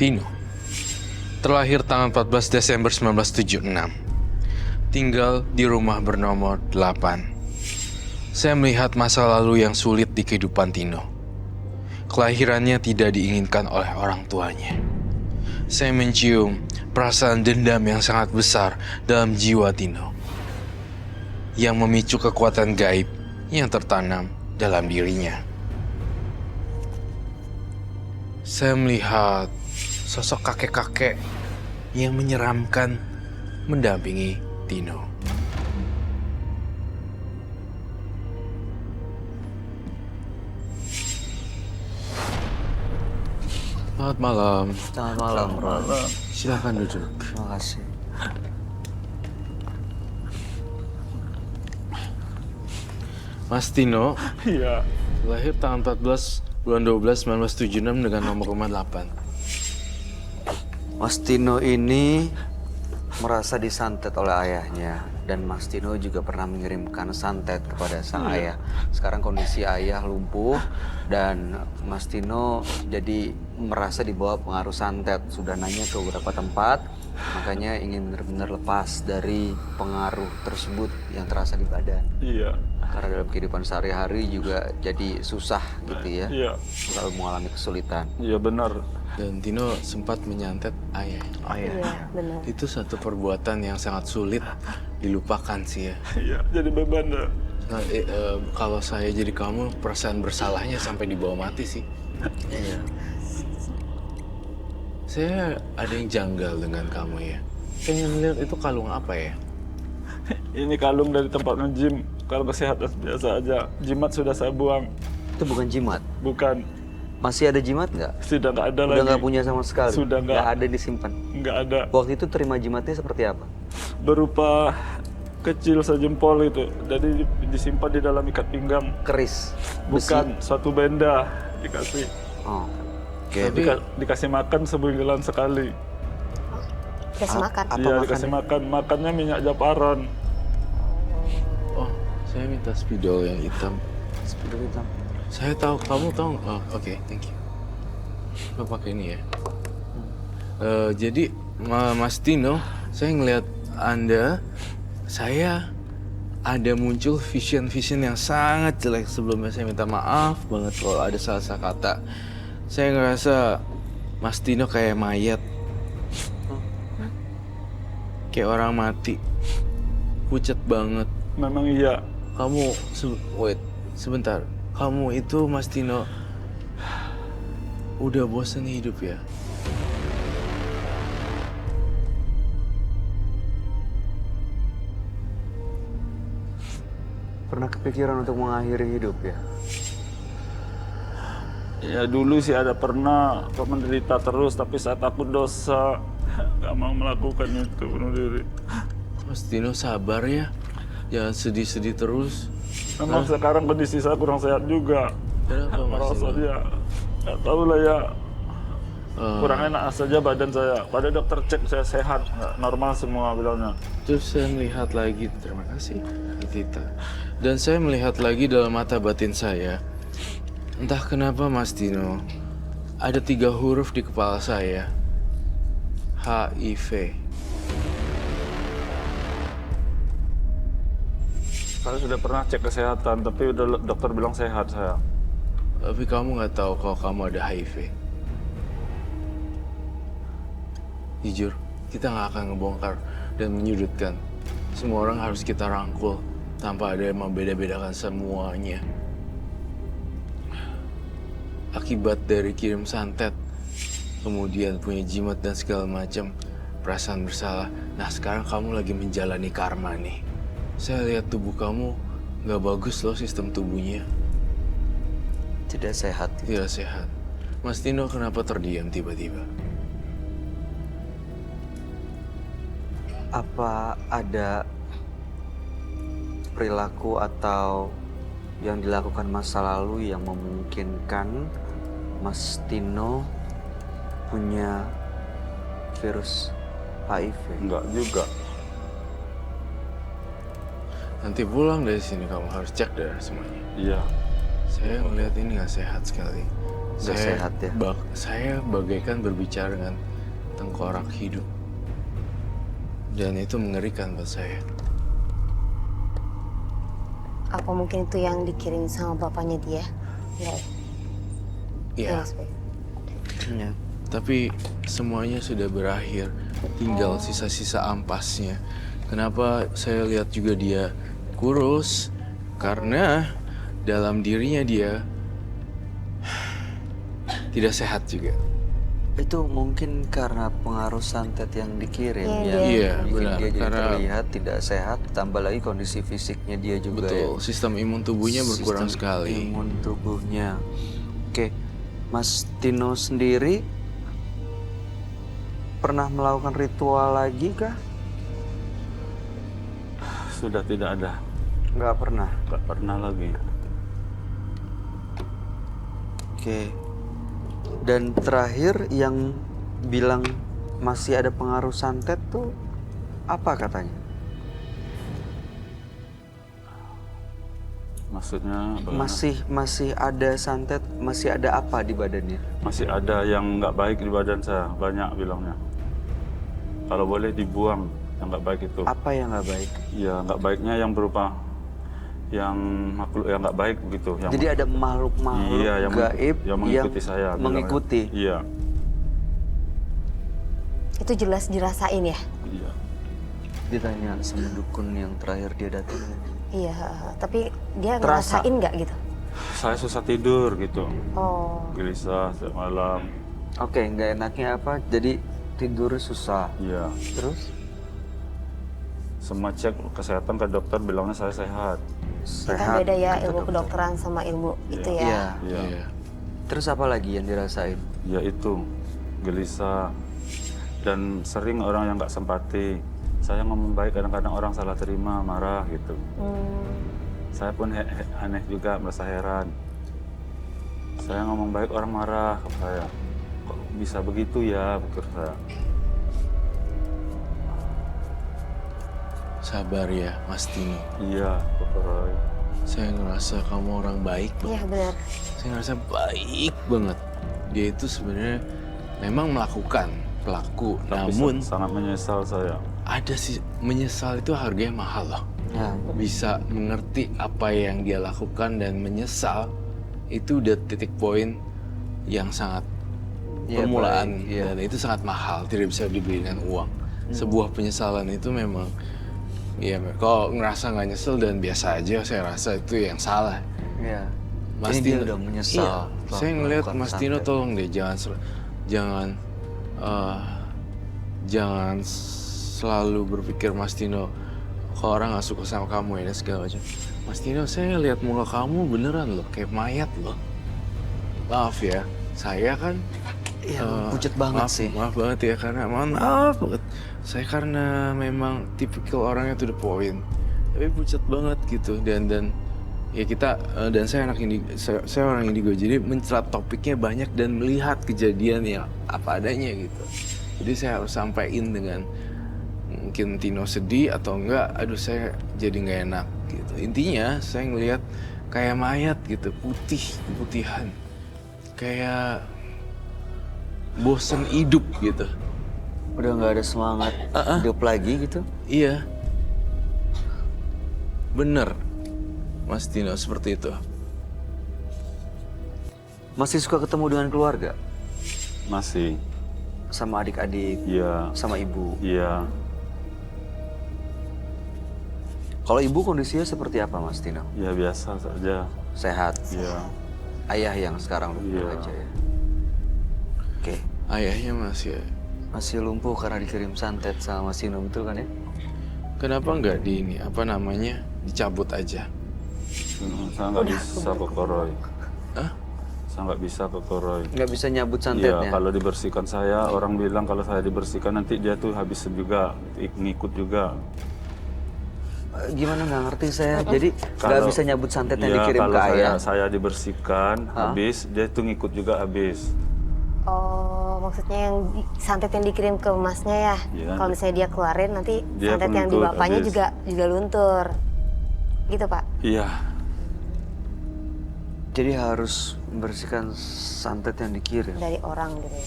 Tino, terlahir tanggal 14 Desember 1976. Tinggal di rumah bernomor 8. Saya melihat masa lalu yang sulit di kehidupan Tino. Kelahirannya tidak diinginkan oleh orang tuanya. Saya mencium perasaan dendam yang sangat besar dalam jiwa Tino, yang memicu kekuatan gaib yang tertanam dalam dirinya. Saya melihat sosok kakek-kakek yang menyeramkan mendampingi Tino. Selamat malam. Selamat malam, Roy. Silakan duduk. Terima kasih. Mas Tino, Iya. lahir tanggal 14 bulan 12 1976 dengan nomor rumah 8. Mas Tino ini merasa disantet oleh ayahnya, dan Mas Tino juga pernah mengirimkan santet kepada sang ayah. Sekarang kondisi ayah lumpuh dan Mas Tino jadi merasa dibawa pengaruh santet. Sudah nanya ke beberapa tempat, makanya ingin benar-benar lepas dari pengaruh tersebut yang terasa di badan. Iya. Karena dalam kehidupan sehari-hari juga jadi susah gitu ya. Iya. Selalu mengalami kesulitan. Iya benar. Dan Tino sempat menyantet ayah. Iya, benar. Itu satu perbuatan yang sangat sulit dilupakan sih ya. Iya, jadi beban dah. Nah, kalau saya jadi kamu, perasaan bersalahnya sampai dibawa mati sih. Iya. Saya ada yang janggal dengan kamu ya. Pengen lihat itu kalung apa ya? Ini kalung dari tempat nge-gym. Kalau kesehatan biasa aja. Jimat sudah saya buang. Itu bukan jimat. Bukan. Masih ada jimat nggak? Sudah nggak ada Udah lagi. nggak punya sama sekali? Sudah nggak. ada disimpan? Nggak ada. Waktu itu terima jimatnya seperti apa? Berupa kecil sejempol itu. Jadi disimpan di dalam ikat pinggang. Keris? Besi? Bukan, suatu benda dikasih. Oh. Oke. Tapi Dikasih makan sebulan sekali. Dikasih makan. Apa Iya, makannya? dikasih makan. Makannya minyak japaron. oh, saya minta spidol yang hitam. Spidol hitam. Saya tahu, kamu tahu. Oh, oke, thank you. Lo pakai ini ya. Jadi Mas Tino, saya ngelihat Anda, saya ada muncul vision yang sangat jelek. Sebelumnya saya minta maaf banget kalau ada salah kata. Saya ngerasa Mas Tino kayak mayat, kayak orang mati. pucat banget. Memang iya. Kamu, wait, sebentar. Kamu itu Mas Tino udah bosan hidup ya? Pernah kepikiran untuk mengakhiri hidup ya? Ya dulu sih ada pernah menderita terus, tapi saat aku dosa gak mau melakukan itu, bunuh diri. Mas Tino sabar ya, jangan sedih-sedih terus. Memang sekarang kondisi saya kurang sehat juga. Kenapa Mas Merasa Tino? dia, gak tahu lah ya. Kurang enak saja badan saya. Pada dokter cek saya sehat, normal semua bilangnya. Terus saya melihat lagi, terima kasih Tita. Dan saya melihat lagi dalam mata batin saya, entah kenapa Mas Tino, ada 3 huruf di kepala saya. HIV. Saya sudah pernah cek kesehatan, tapi udah dokter bilang sehat saya. Tapi kamu nggak tahu kalau kamu ada HIV. Jujur, kita nggak akan ngebongkar dan menyudutkan. Semua orang harus kita rangkul tanpa ada yang membeda-bedakan semuanya. Akibat dari kirim santet, kemudian punya jimat dan segala macam, perasaan bersalah. Nah sekarang kamu lagi menjalani karma nih. Saya lihat tubuh kamu nggak bagus loh, sistem tubuhnya Tidak sehat. tidak sehat. Mas Tino kenapa terdiam tiba-tiba? Apa ada perilaku atau yang dilakukan masa lalu yang memungkinkan Mas Tino punya virus HIV? Enggak juga. Nanti pulang dari sini kamu harus cek darah semuanya. Iya. Saya melihat ini nggak sehat sekali. Nggak sehat ya? Saya bagaikan berbicara dengan tengkorak hidup. Dan itu mengerikan buat saya. Apa mungkin itu yang dikirim sama bapaknya dia? Ya. Iya, Mas Boy. Ya. tapi semuanya sudah berakhir. Tinggal sisa-sisa ampasnya. Kenapa saya lihat juga dia kurus? Karena dalam dirinya dia tidak sehat juga. Itu mungkin karena pengaruh santet yang dikirim Iya, ya. Iya, Bikin benar. dia jadi Karena terlihat tidak sehat, tambah lagi kondisi fisiknya dia juga betul, ya. sistem imun tubuhnya berkurang Sistem sekali. Imun tubuhnya. Oke, Mas Tino sendiri pernah melakukan ritual lagi kah? Sudah tidak ada. Nggak pernah. Nggak pernah lagi. Oke. Dan terakhir yang bilang masih ada pengaruh santet tuh apa katanya? Maksudnya bagaimana? Masih ada santet, masih ada apa di badannya? Masih ada yang nggak baik di badan saya. Banyak bilangnya. Kalau boleh dibuang yang nggak baik itu. Apa yang nggak baik? Ya nggak baiknya yang berupa yang makhluk yang nggak baik begitu. Yang Jadi ada makhluk-makhluk iya, yang gaib yang mengikuti saya. bilangnya. mengikuti. Iya. Itu jelas dirasain ya? Iya. Ditanya sama dukun yang terakhir dia datang. Iya, tapi dia Terasa. ngerasain nggak gitu? Saya susah tidur gitu. Oh, Gelisah setiap malam. Oke, nggak enaknya apa? Jadi tidur susah. Iya. Terus Semua cek kesehatan ke dokter bilangnya saya sehat. kan beda ya kata ilmu dokter. kedokteran sama ilmu itu ya. Iya. Iya. Iya. Terus apa lagi yang dirasain? Ya itu gelisah dan sering orang yang nggak simpati. Saya ngomong baik kadang-kadang orang salah terima, marah gitu. Saya pun aneh juga, merasa heran. Saya ngomong baik orang marah ke saya. Kok bisa begitu ya, pikir saya. Sabar ya, Mas Tino. Iya, Dr. Roy. Saya ngerasa kamu orang baik banget. Iya benar. Saya ngerasa baik banget. Dia itu sebenarnya memang melakukan pelaku, Tapi namun sangat menyesal saya. ada sih menyesal itu harganya mahal loh. Ya, Bisa mengerti apa yang dia lakukan dan menyesal itu udah titik poin yang sangat Iya, permulaan baik, iya. dan itu sangat mahal, tidak bisa dibeli dengan uang. Sebuah penyesalan itu memang Iya, kalau ngerasa nggak nyesel dan biasa aja, saya rasa itu yang salah. Iya. Mas Ini dia Tino udah menyesal. Iya, telah saya ngelihat melakukan Mas Tino santet. tolong deh jangan jangan selalu berpikir Mas Tino kalau orang nggak suka sama kamu ya dan segala macam. Mas Tino, saya lihat muka kamu beneran loh kayak mayat loh. Maaf ya, saya kan Iya, pucet banget maaf, sih. maaf banget ya karena maaf banget. Saya karena memang tipikal orangnya to the point. Tapi pucat banget gitu dan ya kita dan saya anak indigo, saya orang indigo jadi mencelat topiknya banyak dan melihat kejadian yang apa adanya gitu. Jadi saya harus sampaikan dengan mungkin Tino sedih atau enggak, aduh saya jadi nggak enak gitu. Intinya saya ngelihat kayak mayat gitu, keputihan, kayak bosen hidup gitu. Udah nggak ada semangat hidup lagi gitu. Iya, bener Mas Tino seperti itu. Masih suka ketemu dengan keluarga? Masih. Sama adik-adik, Iya. sama ibu. Iya. Kalau ibu kondisinya seperti apa, Mas Tino? Ya biasa saja. Sehat? Iya. Ayah yang sekarang lumpuh Iya. aja ya? Oke. Ayahnya Masih lumpuh karena dikirim santet sama Mas Tino, betul kan ya? kenapa nggak di ini apa namanya dicabut aja? Saya nggak bisa ke Koroy. Hah? Saya nggak bisa ke Koroy. Nggak bisa nyabut Iya, santetnya? kalau dibersihkan saya, orang bilang kalau saya dibersihkan nanti dia tuh habis juga, ngikut juga. Gimana nggak ngerti saya. Jadi nggak Kalau- bisa nyabut santet yang Iya, dikirim kalau ke ayah? saya dibersihkan, habis dia tuh ngikut juga habis. Oh, maksudnya yang santet yang dikirim ke masnya ya? Iya. Kalau misalnya dia keluarin nanti Dia santet yang di pengikut bapaknya habis. juga luntur. Gitu, Pak? Iya, Jadi harus membersihkan santet yang dikirim. Dari orang gitu ya.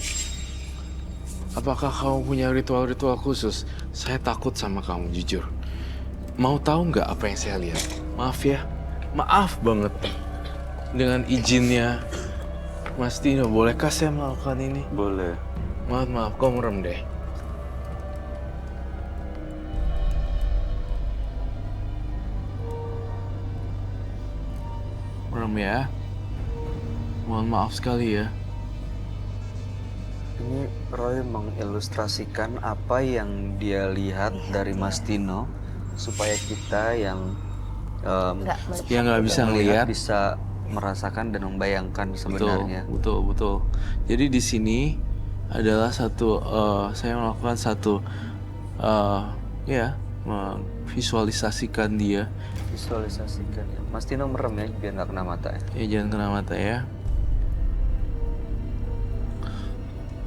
Apakah kamu punya ritual-ritual khusus? Saya takut sama kamu jujur. Mau tahu nggak apa yang saya lihat? Maaf ya, maaf banget. Dengan izinnya Mas Tino, bolehkah saya melakukan ini? boleh. Maaf, kau merem deh. Merem ya. Mohon maaf sekali ya. Ini Roy mengilustrasikan apa yang dia lihat dari Mas Tino supaya kita yang Nggak Ya nggak bisa ngelihat. bisa merasakan dan membayangkan sebenarnya. Betul. Jadi di sini adalah saya melakukan satu visualisasikan dia. Visualisasikan ya. Mas Tino merem ya biar nggak kena mata ya. Ya jangan kena mata ya.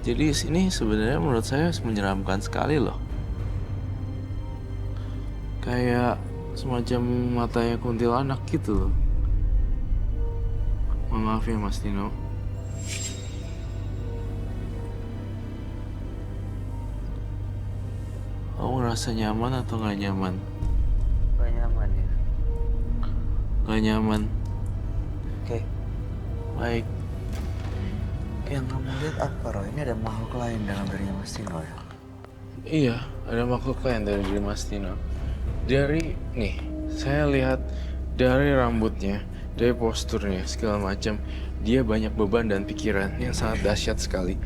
Jadi sini sebenarnya menurut saya menyeramkan sekali loh. Kayak semacam matanya kuntilanak gitu loh. Maaf ya Mas Tino. Kamu ngerasa nyaman atau nggak nyaman? Gak nyaman ya. Nggak nyaman. Oke. Baik. Yang kamu lihat apa Roy? Ini ada makhluk lain dalam dirinya Mas Tino ya. Iya, ada makhluk lain dari diri Mas Tino. Saya lihat dari rambutnya, dari posturnya, segala macam. Dia banyak beban dan pikiran yang sangat dahsyat sekali.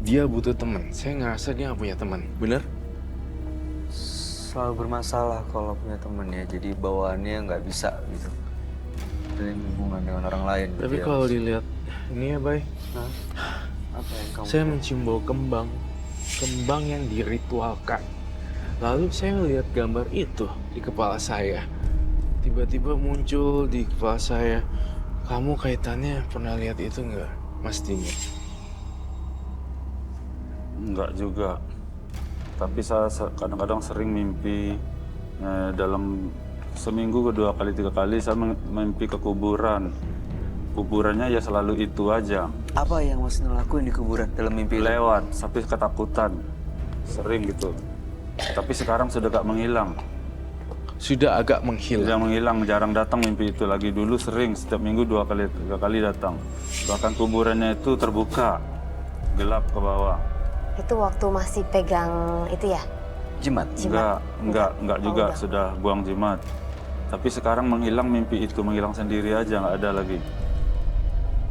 Dia butuh teman. Saya ngerasa dia nggak punya teman. Bener? Selalu bermasalah kalau punya temen ya. Jadi bawaannya nggak bisa gitu. Jadi hubungan dengan orang lain. Tapi gitu ya. kalau dilihat, ini ya, Bay. Hah? Apa yang kamu Saya mencium bau kembang. Kembang yang diritualkan. Lalu saya melihat gambar itu di kepala saya. Tiba-tiba muncul di kepala saya. Kamu kaitannya pernah lihat itu nggak, Mas Tino? Enggak juga. Tapi saya kadang-kadang sering mimpi dalam seminggu 2 kali 3 kali saya mimpi ke kuburan. Kuburannya ya selalu itu aja. Apa yang Mas Tino lakuin di kuburan dalam mimpi itu? Lewat, tapi ketakutan. Sering gitu. Tapi sekarang sudah gak menghilang. Sudah agak menghilang. Sudah menghilang, jarang datang mimpi itu lagi. Dulu sering, setiap minggu 2 kali 3 kali datang. Bahkan kuburannya itu terbuka, gelap ke bawah. Itu waktu masih pegang itu ya? Jimat. Enggak juga sudah buang jimat. Tapi sekarang menghilang mimpi itu, menghilang sendiri aja, nggak ada lagi.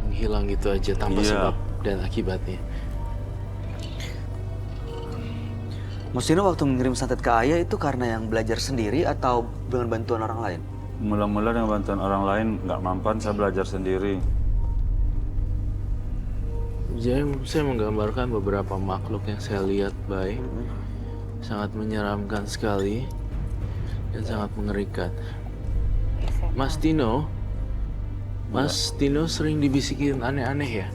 Menghilang gitu aja tanpa Iya. sebab dan akibatnya. Mas Tino waktu mengirim santet ke Ayah itu karena yang belajar sendiri atau dengan bantuan orang lain? Mula-mula dengan bantuan orang lain nggak mampan, saya belajar sendiri. Jadi saya menggambarkan beberapa makhluk yang saya lihat, Bay. Sangat menyeramkan sekali dan sangat mengerikan. Mas Tino sering dibisikin aneh-aneh ya?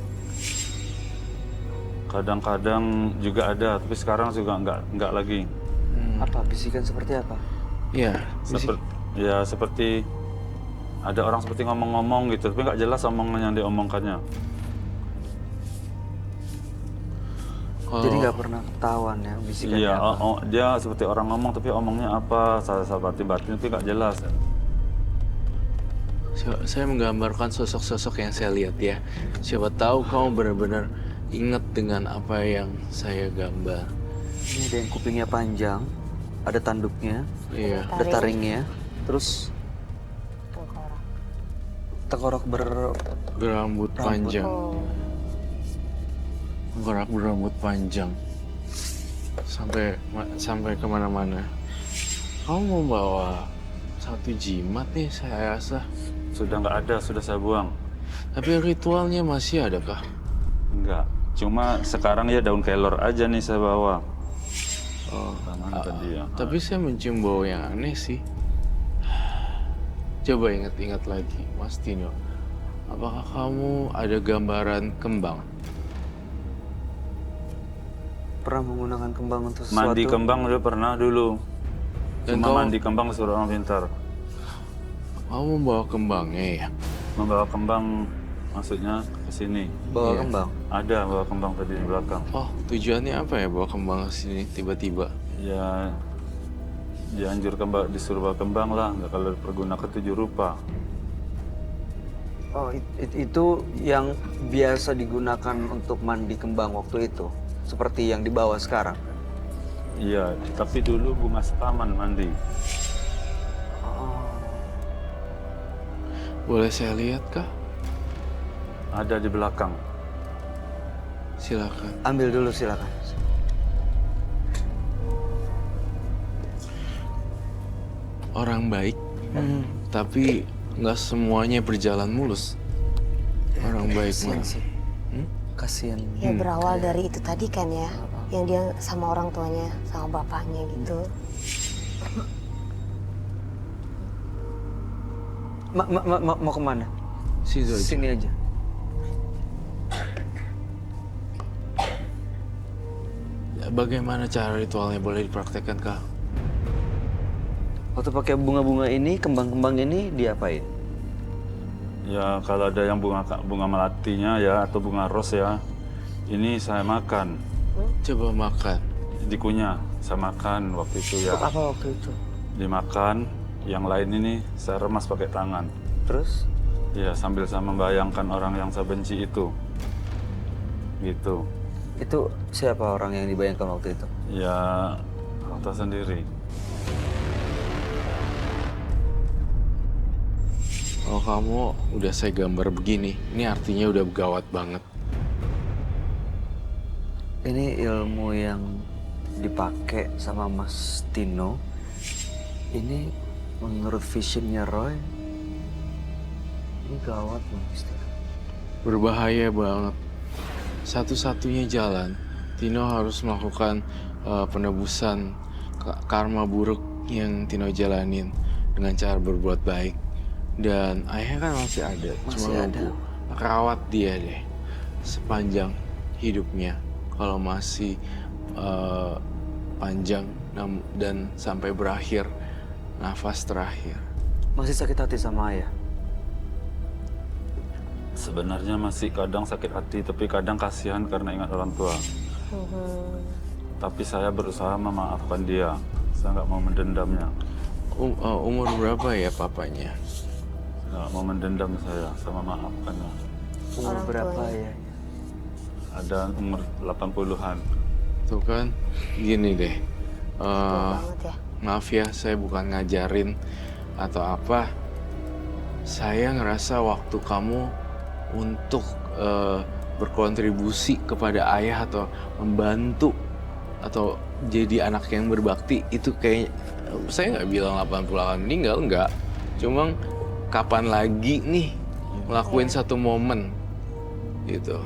Kadang-kadang juga ada, tapi sekarang juga nggak lagi. Apa bisikan seperti apa? Iya, Seperti ada orang seperti ngomong-ngomong gitu, tapi nggak jelas omongan yang diomongkannya. Jadi nggak pernah ketahuan ya bisikannya Iya, apa? dia seperti orang ngomong, tapi omongnya apa, salah batin-batin, tapi nggak jelas. Saya menggambarkan sosok-sosok yang saya lihat ya. Siapa tahu kamu benar-benar ingat dengan apa yang saya gambar. Ini ada yang kupingnya panjang, ada tanduknya, Iya. ada taringnya, terus tengkorak Berambut panjang. Oh, Tengkorak berambut panjang. Sampai kemana-mana. Kamu mau bawa satu jimat nih, saya rasa. Sudah nggak ada, sudah saya buang. Tapi ritualnya masih ada kah? Enggak, cuma sekarang ya daun kelor aja nih saya bawa. Mana tadi ya? Tapi saya mencium bau yang aneh sih. Coba ingat-ingat lagi, Mas Tino. Apakah kamu ada gambaran kembang? pernah menggunakan kembang untuk sesuatu. Mandi kembang udah pernah dulu. Dan Cuma kau- mandi kembang disuruh orang pintar. Kamu membawa kembangnya ya? Membawa kembang maksudnya ke sini. Bawa Iya. kembang. Ada bawa kembang tadi di belakang. Oh, tujuannya apa ya bawa kembang ke sini tiba-tiba? Ya dianjurkan disuruh bawa kembang lah, nggak kalau pergunakan 7 rupa. Oh, itu yang biasa digunakan untuk mandi kembang waktu itu, seperti yang dibawa sekarang. Iya, tapi dulu bunga setaman mandi. Boleh saya lihat kah? Ada di belakang. Silakan. Ambil dulu silakan. Orang baik, tapi nggak semuanya berjalan mulus. Orang baik Kasian mah. sih. Kasian. Ya berawal dari itu tadi kan ya, yang dia sama orang tuanya, sama bapaknya gitu. Mau kemana? Situ aja. Sini aja. Bagaimana cara ritualnya boleh dipraktekkan kah? Waktu pakai bunga-bunga ini, kembang-kembang ini diapain? Ya kalau ada yang bunga melatinya ya atau bunga ros ya, ini saya makan. Coba makan. Dikunyah saya makan waktu itu ya. Apa waktu itu? Dimakan, yang lain ini saya remas pakai tangan. Terus? Ya sambil saya membayangkan orang yang saya benci itu. Gitu. Itu siapa orang yang dibayangkan waktu itu? Ya tahu sendiri. Kalau kamu udah saya gambar begini, ini artinya udah gawat banget. Ini ilmu yang dipakai sama Mas Tino. Ini menurut visionnya Roy, ini gawat loh, Mas Tino. Berbahaya banget. Satu-satunya jalan, Tino harus melakukan penebusan karma buruk yang Tino jalanin dengan cara berbuat baik. Dan ayah kan masih ada, Masih cuma ada. nunggu. Rawat dia deh sepanjang hidupnya. Kalau masih panjang dan sampai berakhir nafas terakhir. Masih sakit hati sama ayah? Sebenarnya masih kadang sakit hati, tapi kadang kasihan karena ingat orang tua. Tapi saya berusaha memaafkan dia. Saya nggak mau mendendamnya. Umur berapa ya papanya? Nggak mau mendendam saya memaafkannya. Umur Orang berapa tuanya. ya? Ada umur 80-an. Tuh kan, gini deh. banget ya. Maaf ya, saya bukan ngajarin atau apa. Saya ngerasa waktu kamu untuk berkontribusi kepada ayah atau membantu atau jadi anak yang berbakti itu kayak saya nggak bilang 80 akan meninggal, enggak. Cuma kapan lagi nih ngelakuin satu momen gitu.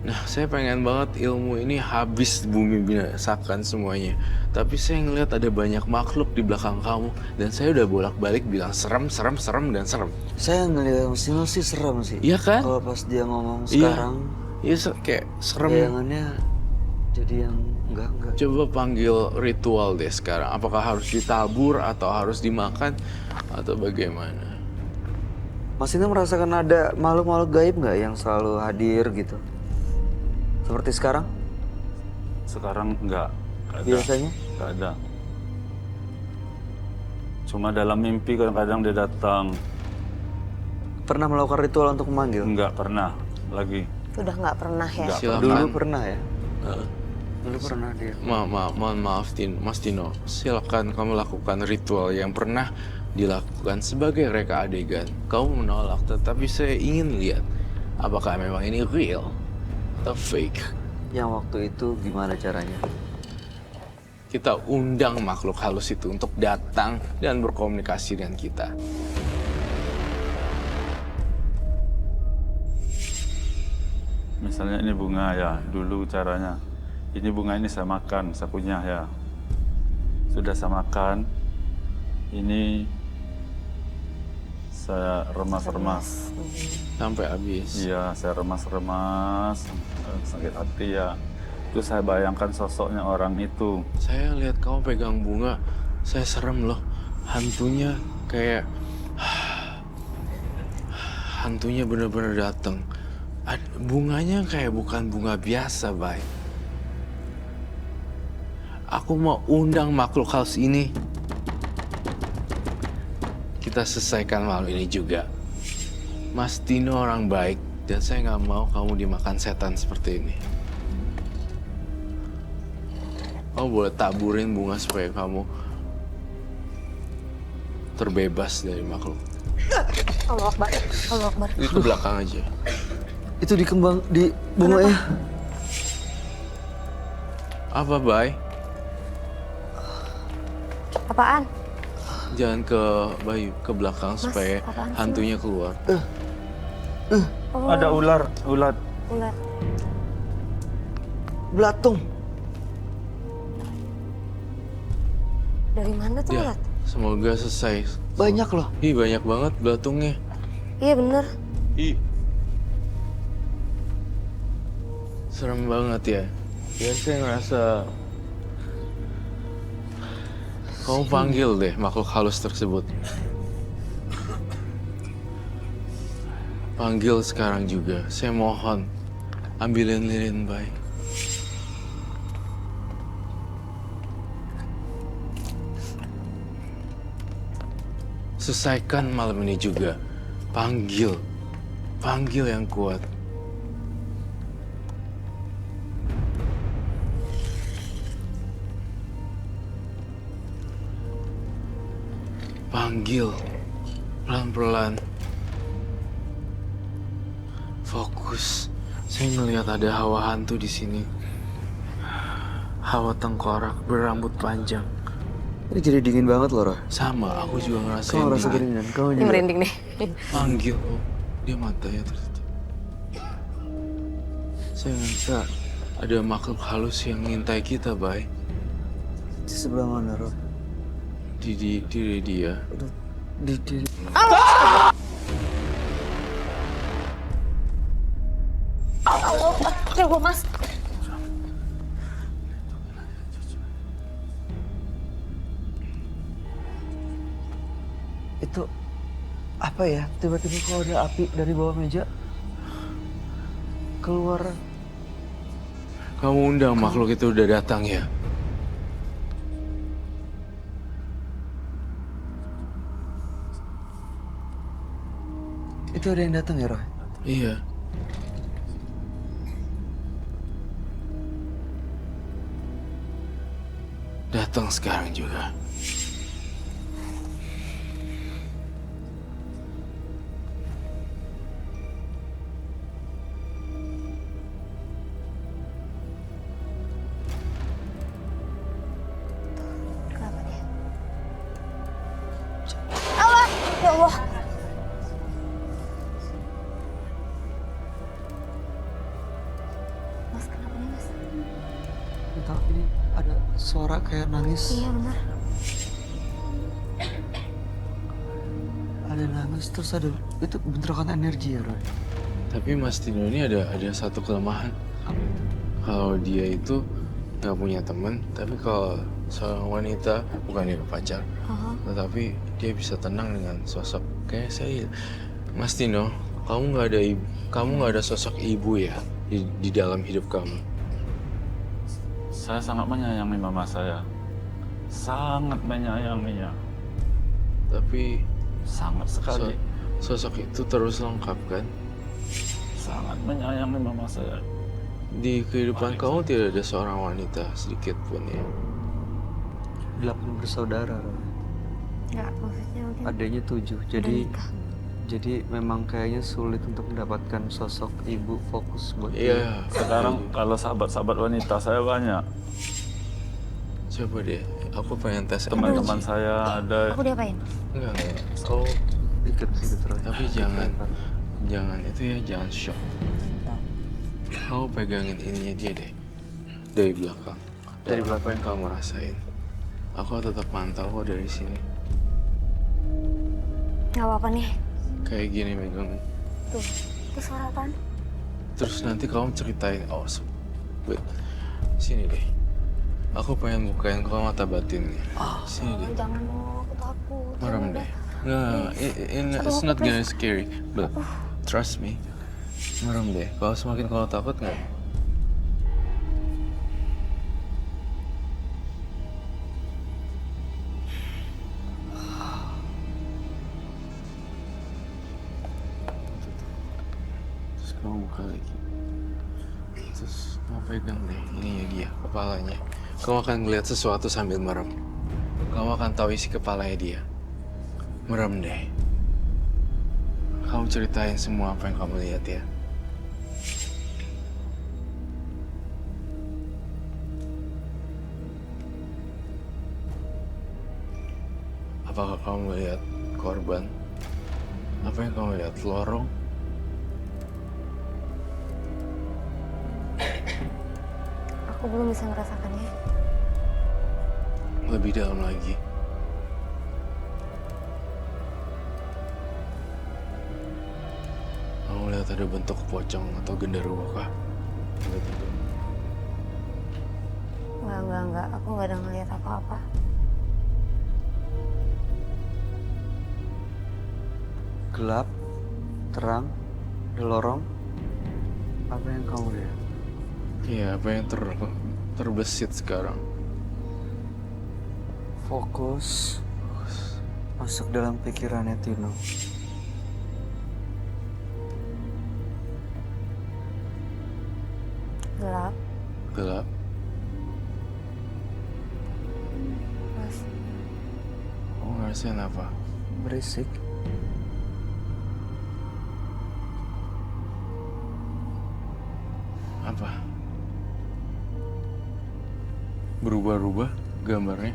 Nah, saya pengen banget ilmu ini habis bumi binasakan semuanya. Tapi saya ngelihat ada banyak makhluk di belakang kamu. Dan saya udah bolak-balik bilang serem, serem, serem, dan serem. Saya ngeliat Mustino sih serem sih. Iya kan? Kalau pas dia ngomong Iya. sekarang, Iya, kayak serem. bayangannya jadi yang enggak. Coba panggil ritual deh sekarang. Apakah harus ditabur atau harus dimakan atau bagaimana? Mas Ino merasakan ada makhluk-makhluk gaib nggak yang selalu hadir gitu? Seperti sekarang? Sekarang enggak ada. Biasanya? Enggak ada. Cuma dalam mimpi kadang-kadang dia datang. Pernah melakukan ritual untuk memanggil? Enggak pernah lagi. Udah nggak pernah ya. Enggak. Silakan. Dulu pernah ya? Dulu pernah dia. Mohon maaf, Mas Tino. Silakan kamu lakukan ritual yang pernah dilakukan sebagai reka adegan. Kamu menolak, tetapi saya ingin lihat apakah memang ini real atau fake. Yang waktu itu gimana caranya? Kita undang makhluk halus itu untuk datang dan berkomunikasi dengan kita. Misalnya ini bunga ya, dulu caranya. Ini bunga ini saya makan, saya punya ya. Sudah saya makan, ini saya remas-remas. Sampai habis. Iya, saya remas-remas, sakit hati ya. Terus saya bayangkan sosoknya orang itu. Saya lihat kamu pegang bunga, saya serem loh. Hantunya kayak... Hantunya bener-bener datang. Bunganya kayak bukan bunga biasa, Bay. Aku mau undang makhluk halus ini. Kita selesaikan malam ini juga. Mas Tino orang baik, dan saya nggak mau kamu dimakan setan seperti ini. Kamu boleh taburin bunga supaya kamu terbebas dari makhluk. Allah Akbar. Allah Akbar. Itu belakang aja. Itu di kembang, di bunga ya? Apa, Bay? Apaan? Jangan ke Bayu, ke belakang supaya apaan sih, hantunya keluar. Oh, Ada ular. ular. Belatung. Dari mana tuh Ya, ular? semoga selesai. Banyak loh. Ih, banyak banget belatungnya. Iya bener. Ih. Serem banget ya. Ya, saya ngerasa... Kamu panggil deh makhluk halus tersebut. Panggil sekarang juga. Saya mohon. Ambilin lilin, Bay. Selesaikan malam ini juga. Panggil. Panggil yang kuat. Panggil. Pelan-pelan. Fokus. Saya ngelihat ada hawa hantu di sini. Hawa tengkorak berambut panjang. Ini jadi dingin banget loh, Roh. Sama, aku juga ngerasain Kamu rasa dingin. kedinginan? Kamu Ini juga? merinding nih. Panggil, oh, dia matanya tertutup. Saya ngerasa ada makhluk halus yang ngintai kita, Bay. Di sebelah mana, Roh? Di dia. Aduh, di. Ya gue mas. Itu apa ya? Tiba-tiba kalau ada api dari bawah meja keluar. Kamu undang makhluk itu udah datang ya? Itu ada yang datang ya, Roh? Iya. Datang sekarang juga. Kenapa dia? Allah, ya Allah. Mas, kenapa nih, Mas? Entah, ini ada suara kayak nangis. Iya, benar. Ada nangis terus ada itu bentrokan energi ya, Roy. Tapi Mas Tino ini ada satu kelemahan. Kalau dia itu nggak punya teman, tapi kalau seorang wanita, bukan dia pacar, tetapi dia bisa tenang dengan sosok kayak saya. Mas Tino, kamu nggak ada sosok ibu ya di dalam hidup kamu. Saya sangat menyayangi mama saya. Sangat menyayanginya. Tapi Sangat sekali. sosok itu terus lengkap kan? Sangat menyayangi mama saya. Di kehidupan kamu tidak ada seorang wanita sedikit pun ya. 8 bersaudara, Roy. Enggak, maksudnya mungkin Adanya 7. Jadi memang kayaknya sulit untuk mendapatkan sosok ibu fokus buat dia. Iya. Sekarang kalau sahabat-sahabat wanita saya banyak. Coba deh, aku pengen tes Teman-teman energi. saya ada. aku diapain? Enggak. Kau Ikut sih Roy. tapi jangan itu ya, jangan shock. Kau pegangin ininya dia deh dari belakang. Dari belakang yang kamu rasain. Aku tetap mantau kok dari sini. Nggak apa-apa nih. Kayak gini megang. Tuh, itu suara apaan? Terus nanti kamu ceritain. Wait. Sini deh. Aku pengen bukain kau mata batinnya. Sini deh. Jangan dong, aku takut. Merem deh. Nggak, it's not gonna scary, but trust me. Merem deh. Kalau semakin kau takut nggak? Terus kamu buka lagi. Terus mau pegang deh ininya dia, kepalanya. Kamu akan ngeliat sesuatu sambil merem. Kamu akan tahu isi kepalanya dia. Merem deh. Kamu ceritain semua apa yang kamu lihat ya. Apakah kamu melihat korban? Apa yang kamu lihat? Lorong? Aku belum bisa merasakannya. Lebih dalam lagi. Kamu lihat ada bentuk pocong atau genderuwo kah? Tiba-tiba. Enggak. Aku nggak ada ngeliat apa-apa. Gelap, terang, ada lorong. Apa yang kamu lihat? Iya, apa yang terbesit sekarang? Fokus. Masuk dalam pikirannya Tino. Gelap, Gelap. Mas. Kamu ngerasain apa? Berisik. Apa? Berubah-ubah gambarnya?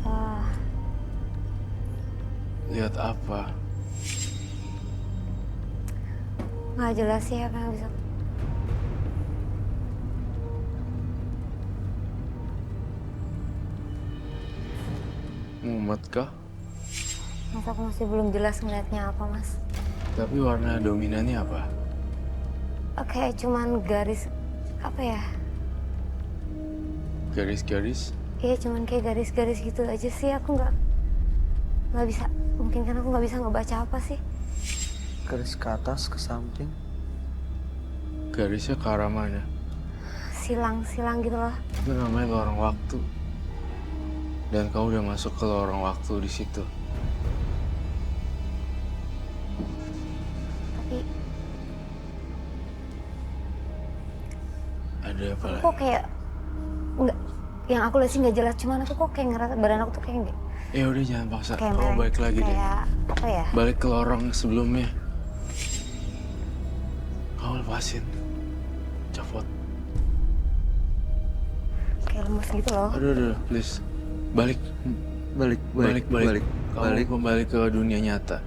Wah, Lihat apa? nggak jelas sih apa yang bisa. Mumet kah? Mas, aku masih belum jelas ngeliatnya apa, Mas. Tapi warna dominannya apa? Kayak cuman garis, apa ya? Garis-garis? Iya, cuman kayak garis-garis gitu aja sih. Aku nggak bisa. Mungkin karena aku nggak bisa ngebaca apa sih. Garis ke atas, ke samping. Garisnya ke arah mana? Silang-silang gitu loh. Itu namanya lorong waktu. Dan kau udah masuk ke lorong waktu di situ. Tapi Ada apa lagi? kok kayak nggak yang aku lihat sih nggak jelas, cuman aku kok kayak ngerasa badan aku tuh kayak nggak Ya udah jangan paksa. kayak Kamu balik lagi deh. kayak apa ya? Balik ke lorong sebelumnya. Kamu lepasin. Copot. Kayak lemes gitu loh. Aduh, please. Balik. Balik. Kamu kembali ke dunia nyata.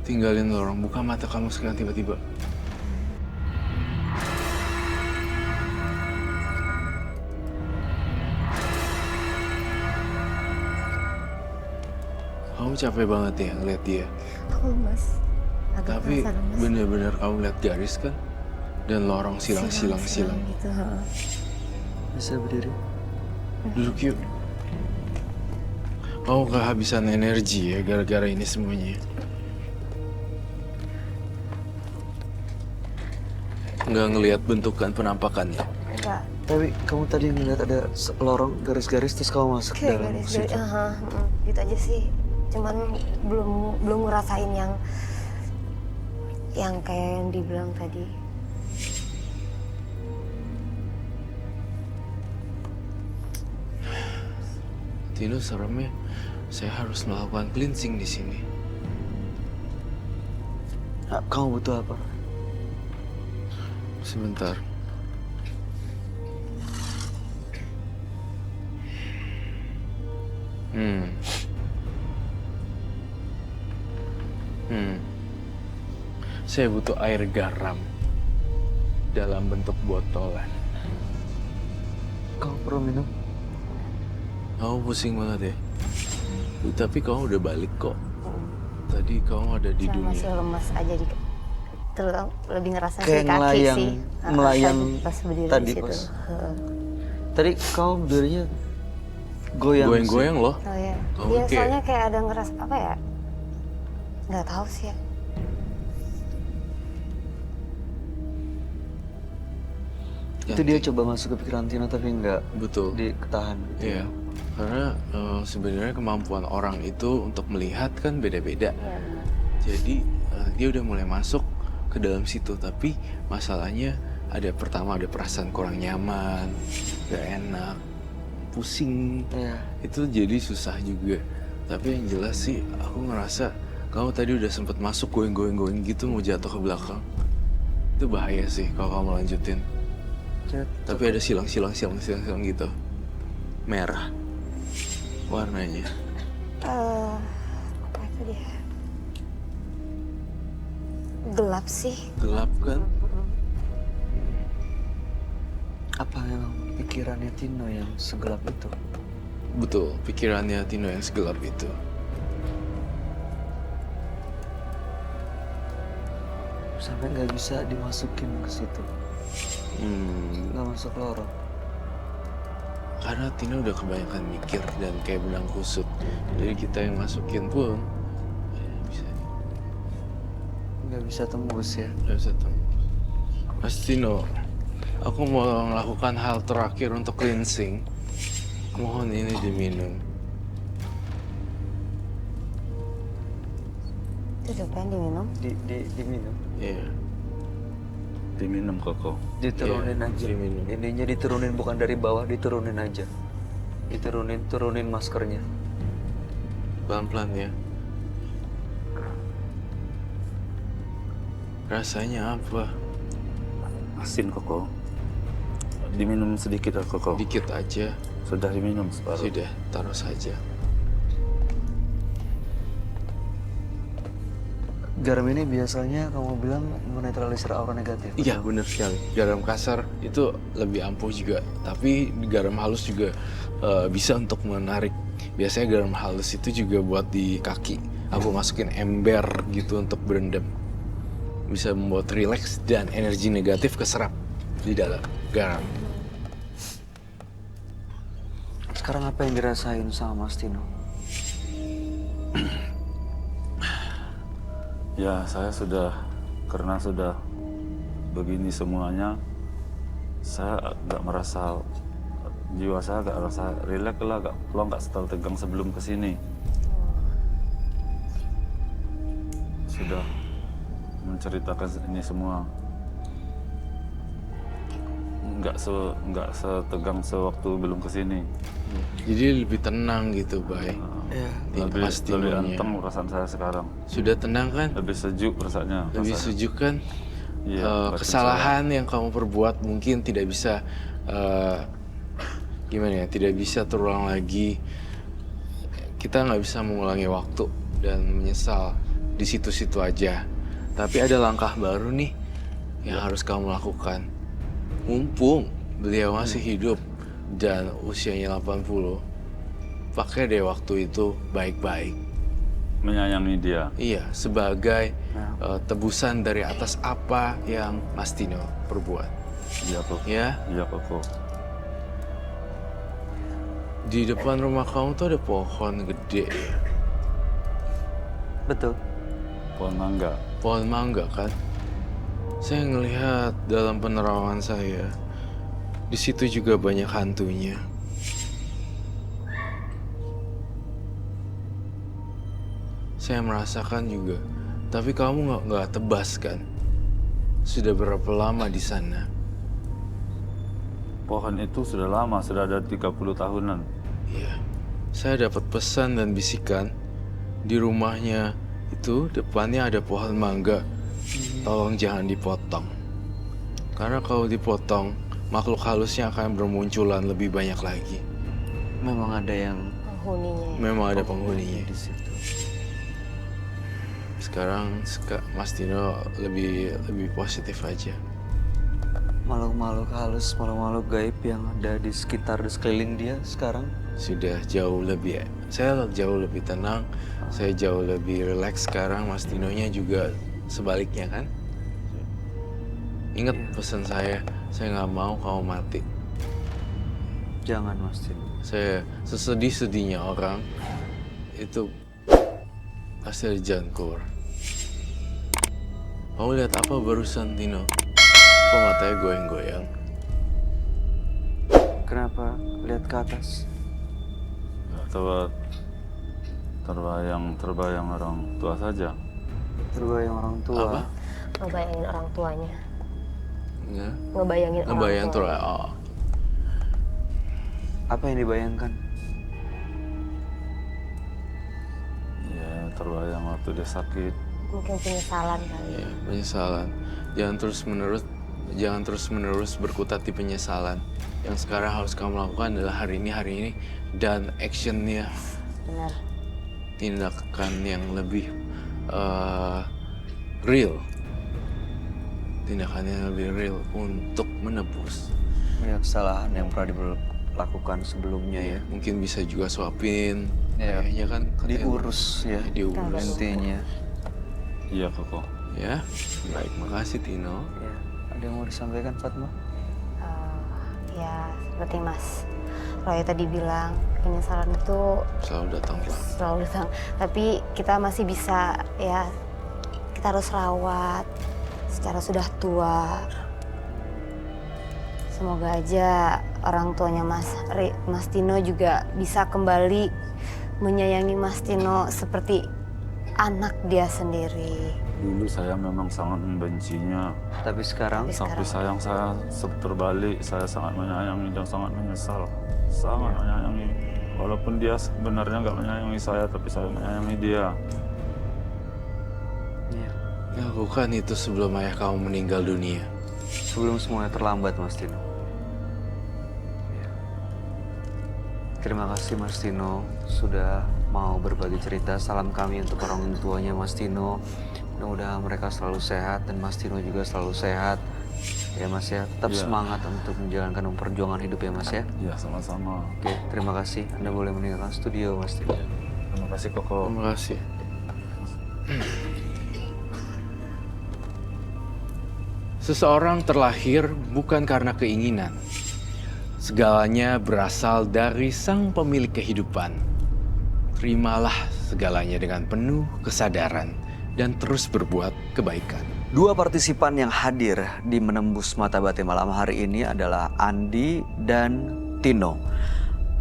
Tinggalin lorong. Buka mata kamu sekarang tiba-tiba. Kamu capek banget ya ngeliat dia. Aku lemes. Agak Tapi kerasa lemes. bener-bener kamu lihat garis kan? Dan lorong silang. gitu. Heeh. Bisa berdiri? Duduk yuk. Kamu kehabisan energi ya gara-gara ini semuanya. Nggak ngelihat bentukan penampakannya. Enggak. Tapi kamu tadi ngeliat ada lorong garis-garis terus kamu masuk Kayak dalam garis-garis. situ. Gitu aja sih. Cuman belum ngerasain yang kayak yang dibilang tadi. Tino seremnya, saya harus melakukan cleansing di sini. Nah, kamu butuh apa? Sebentar. Saya butuh air garam dalam bentuk botolan. Kamu perlu minum? Kamu pusing banget ya? Tapi kamu udah balik kok. Tadi kamu ada di Cuma masih dunia. lemas aja di lebih ngerasa Kayak di kaki ngelayang- sih. melayang pas berdiri tadi di situ. pas. Tadi kamu berdirinya goyang. Goyang-goyang loh. Oh ya. Kamu Dia kayak- soalnya kayak ada ngerasa apa ya? Nggak tahu sih ya. Itu dia coba masuk ke pikiran Tina tapi nggak Betul. diketahan. Gitu. Iya. Karena sebenarnya kemampuan orang itu untuk melihat kan beda-beda. Iya benar. Jadi dia udah mulai masuk ke dalam situ, tapi masalahnya pertama ada perasaan kurang nyaman, gak enak, pusing. Iya. Itu jadi susah juga. Tapi yang jelas sih aku ngerasa kamu tadi udah sempet masuk going gitu mau jatuh ke belakang. Itu bahaya sih kalau kamu lanjutin. Tapi ada silang gitu. Merah warnanya. Apa itu dia? Gelap sih. Gelap kan? Apa memang pikirannya Tino yang segelap itu? Betul, pikirannya Tino yang segelap itu. Sampai nggak bisa dimasukin ke situ. Nggak masuk lorong. Karena Tino udah kebanyakan mikir dan kayak benang kusut. Jadi kita yang masukin pun bisa Nggak bisa tembus ya. nggak bisa tembus. Mas Tino, aku mau melakukan hal terakhir untuk cleansing. Mohon ini diminum. Itu coba yang diminum. Diminum. Iya. Diminum Koko. Diturunin Iya, aja. diminum. Ininya diturunin bukan dari bawah, diturunin aja. Turunin maskernya. Pelan-pelan ya. Rasanya apa? Asin Koko. Diminum sedikit Koko. Dikit aja. Sudah diminum separuh. Sudah, taruh saja. Garam ini biasanya kamu bilang menetralisir aura negatif. Iya, benar sekali. Garam kasar itu lebih ampuh juga. Tapi garam halus juga bisa untuk menarik. Biasanya garam halus itu juga buat di kaki. Aku masukin ember gitu untuk berendam. Bisa membuat rileks dan energi negatif keserap di dalam garam. Sekarang apa yang dirasain sama Mas Tino? Ya, karena sudah begini semuanya, saya gak merasa, jiwa saya gak merasa rileks lah, gak plong, gak setel tegang sebelum kesini. Sudah menceritakan ini semua, nggak setegang sewaktu belum kesini. Jadi lebih tenang gitu, Bay. Lebih Mastinonya. anteng perasaan saya sekarang. Sudah tenang kan? Lebih sejuk perasaannya. Lebih rasanya. sejuk kan? Iya, batin Kesalahan yang kamu perbuat mungkin tidak bisa gimana ya? Tidak bisa terulang lagi. Kita nggak bisa mengulangi waktu dan menyesal di situ-situ aja. Tapi ada langkah baru nih yang harus kamu lakukan. Mumpung beliau masih hidup dan usianya 80, pakai deh waktu itu baik-baik. menyayangi dia. Iya, sebagai tebusan dari atas apa yang Mas Tino perbuat. Iya kok. Ya, Iya kok. di depan rumah kamu tuh ada pohon gede ya. Betul. Pohon mangga. Pohon mangga kan? Saya ngelihat dalam penerawangan saya, di situ juga banyak hantunya. Saya merasakan juga, tapi kamu nggak tebas kan? Sudah berapa lama di sana? Pohon itu sudah lama, sudah ada 30 tahunan. Iya, saya dapat pesan dan bisikan di rumahnya itu depannya ada pohon mangga. Tolong jangan dipotong, karena kalau dipotong makhluk halusnya akan bermunculan lebih banyak lagi. Memang ada yang Penghuninya. Memang ada penghuninya. di situ. Sekarang Mas Tino lebih positif aja. Makhluk-makhluk halus, makhluk-makhluk gaib yang ada di sekitar, di sekeliling dia sekarang. Sudah jauh lebih, saya jauh lebih tenang, saya jauh lebih rileks sekarang. Mas Tinonya juga sebaliknya kan? Ingat pesan saya nggak mau kamu mati. Jangan, Mas Tino. Saya sesedih-sedihnya orang itu pasti ada jalan keluar. Kamu lihat apa barusan, Tino? Kok matanya goyang-goyang? Kenapa lihat ke atas? Atau terbayang orang tua saja. Terbayang orang tua. Apa? Ngebayangin orang tuanya. Enggak. Ngebayangin Ngebayang orang tuh. tua. Oh. Apa yang dibayangkan? Ya, terbayang waktu dia sakit. Mungkin penyesalan kali. Iya, penyesalan. Jangan terus menerus berkutat di penyesalan. Yang sekarang harus kamu lakukan adalah hari ini dan actionnya, Benar. tindakan yang lebih real. Tindakan yang lebih real untuk menebus. Ya, kesalahan yang pernah dilakukan sebelumnya ya. Mungkin bisa juga suapin. Iya. Kayaknya kan katanya- Diurus ya. Diurus. Intinya. Iya kok. Ya, baik, makasih Tino. Ya. Ada yang mau disampaikan, Fatma? Ya seperti Mas Roy tadi bilang, penyesalan itu Selalu datang Pak. selalu datang. Tapi kita masih bisa, ya kita harus rawat secara sudah tua. Semoga aja orang tuanya Mas Tino juga bisa kembali menyayangi Mas Tino seperti anak dia sendiri. Dulu saya memang sangat membencinya. Tapi sekarang Tapi sayang saya terbalik. Saya sangat menyayangi dan sangat menyesal. Sangat menyayangi. Walaupun dia sebenarnya nggak menyayangi saya, tapi saya menyayangi dia. ya, Lakukan itu sebelum ayah kamu meninggal dunia. sebelum semuanya terlambat, Mas Tino. Ya. Terima kasih Mas Tino sudah mau berbagi cerita. Salam kami untuk orang tuanya Mas Tino. Mudah-mudahan mereka selalu sehat dan Mas Tino juga selalu sehat. Ya Mas ya, tetap Iya. semangat untuk menjalankan perjuangan hidup ya Mas ya. Iya, sama-sama. Oke, terima kasih. Anda boleh meninggalkan studio Mas Tino. Terima kasih Koko. Terima kasih. Seseorang terlahir bukan karena keinginan. Segalanya berasal dari sang pemilik kehidupan. Terimalah segalanya dengan penuh kesadaran dan terus berbuat kebaikan. Dua partisipan yang hadir di Menembus Mata Batin malam hari ini adalah Andi dan Tino.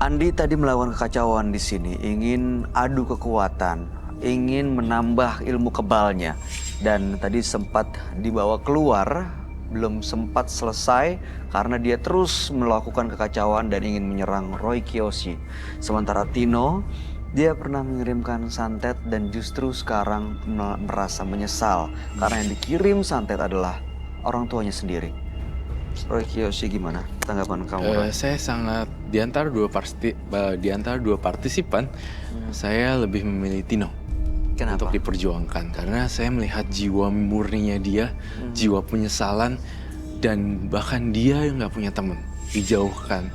Andi tadi melakukan kekacauan di sini, ingin adu kekuatan, ingin menambah ilmu kebalnya, dan tadi sempat dibawa keluar belum sempat selesai karena dia terus melakukan kekacauan dan ingin menyerang Roy Kiyoshi. Sementara Tino, dia pernah mengirimkan santet dan justru sekarang merasa menyesal karena yang dikirim santet adalah orang tuanya sendiri. Roy Kiyoshi, gimana tanggapan kamu? Roy? Saya sangat di antara dua partisipan, saya lebih memilih Tino. Kenapa? Untuk diperjuangkan karena saya melihat jiwa murninya dia, jiwa penyesalan, dan bahkan dia yang nggak punya teman, dijauhkan.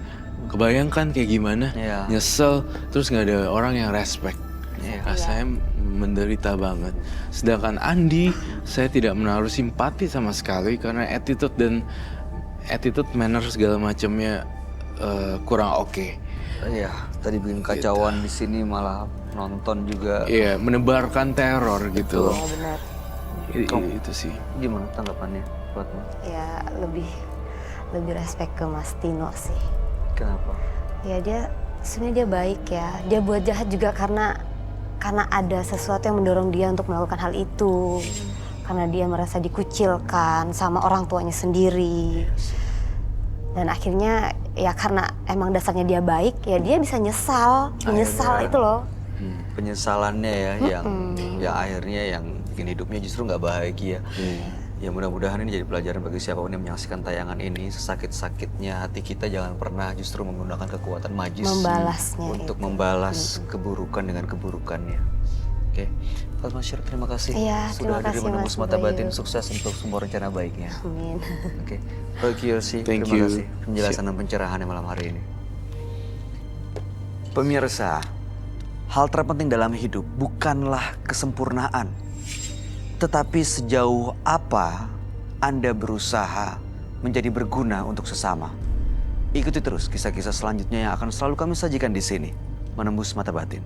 Kebayangkan kayak gimana, Iya. nyesel, terus nggak ada orang yang respect. Iya. Saya menderita banget. Sedangkan Andi, saya tidak menaruh simpati sama sekali karena attitude, manner segala macamnya kurang oke. Iya, tadi bikin kacauan di sini malah nonton juga. Iya, menebarkan teror gitu. Ya benar. Itu sih. Gimana tanggapannya buatmu? Ya lebih respect ke Mas Tino sih. Kenapa? Ya dia sebenarnya dia baik ya. Dia buat jahat juga karena ada sesuatu yang mendorong dia untuk melakukan hal itu. Karena dia merasa dikucilkan sama orang tuanya sendiri. Dan akhirnya ya karena emang dasarnya dia baik, ya dia bisa menyesal itu loh. Penyesalannya ya yang akhirnya yang bikin hidupnya justru nggak bahagia. Ya mudah-mudahan ini jadi pelajaran bagi siapapun yang menyaksikan tayangan ini. Sesakit-sakitnya hati kita jangan pernah justru menggunakan kekuatan magis Membalasnya untuk itu. membalas keburukan dengan keburukannya. Oke, Fatma Syir, terima kasih Iya, sudah terima hadir kasih, menembus Mas mata batin. Bayu. Sukses untuk semua rencana baiknya. Amin. Oke, Roy Kiyoshi, Thank terima you. kasih penjelasan dan pencerahannya malam hari ini. Pemirsa, hal terpenting dalam hidup bukanlah kesempurnaan, tetapi sejauh apa Anda berusaha menjadi berguna untuk sesama. Ikuti terus kisah-kisah selanjutnya yang akan selalu kami sajikan di sini, Menembus Mata Batin.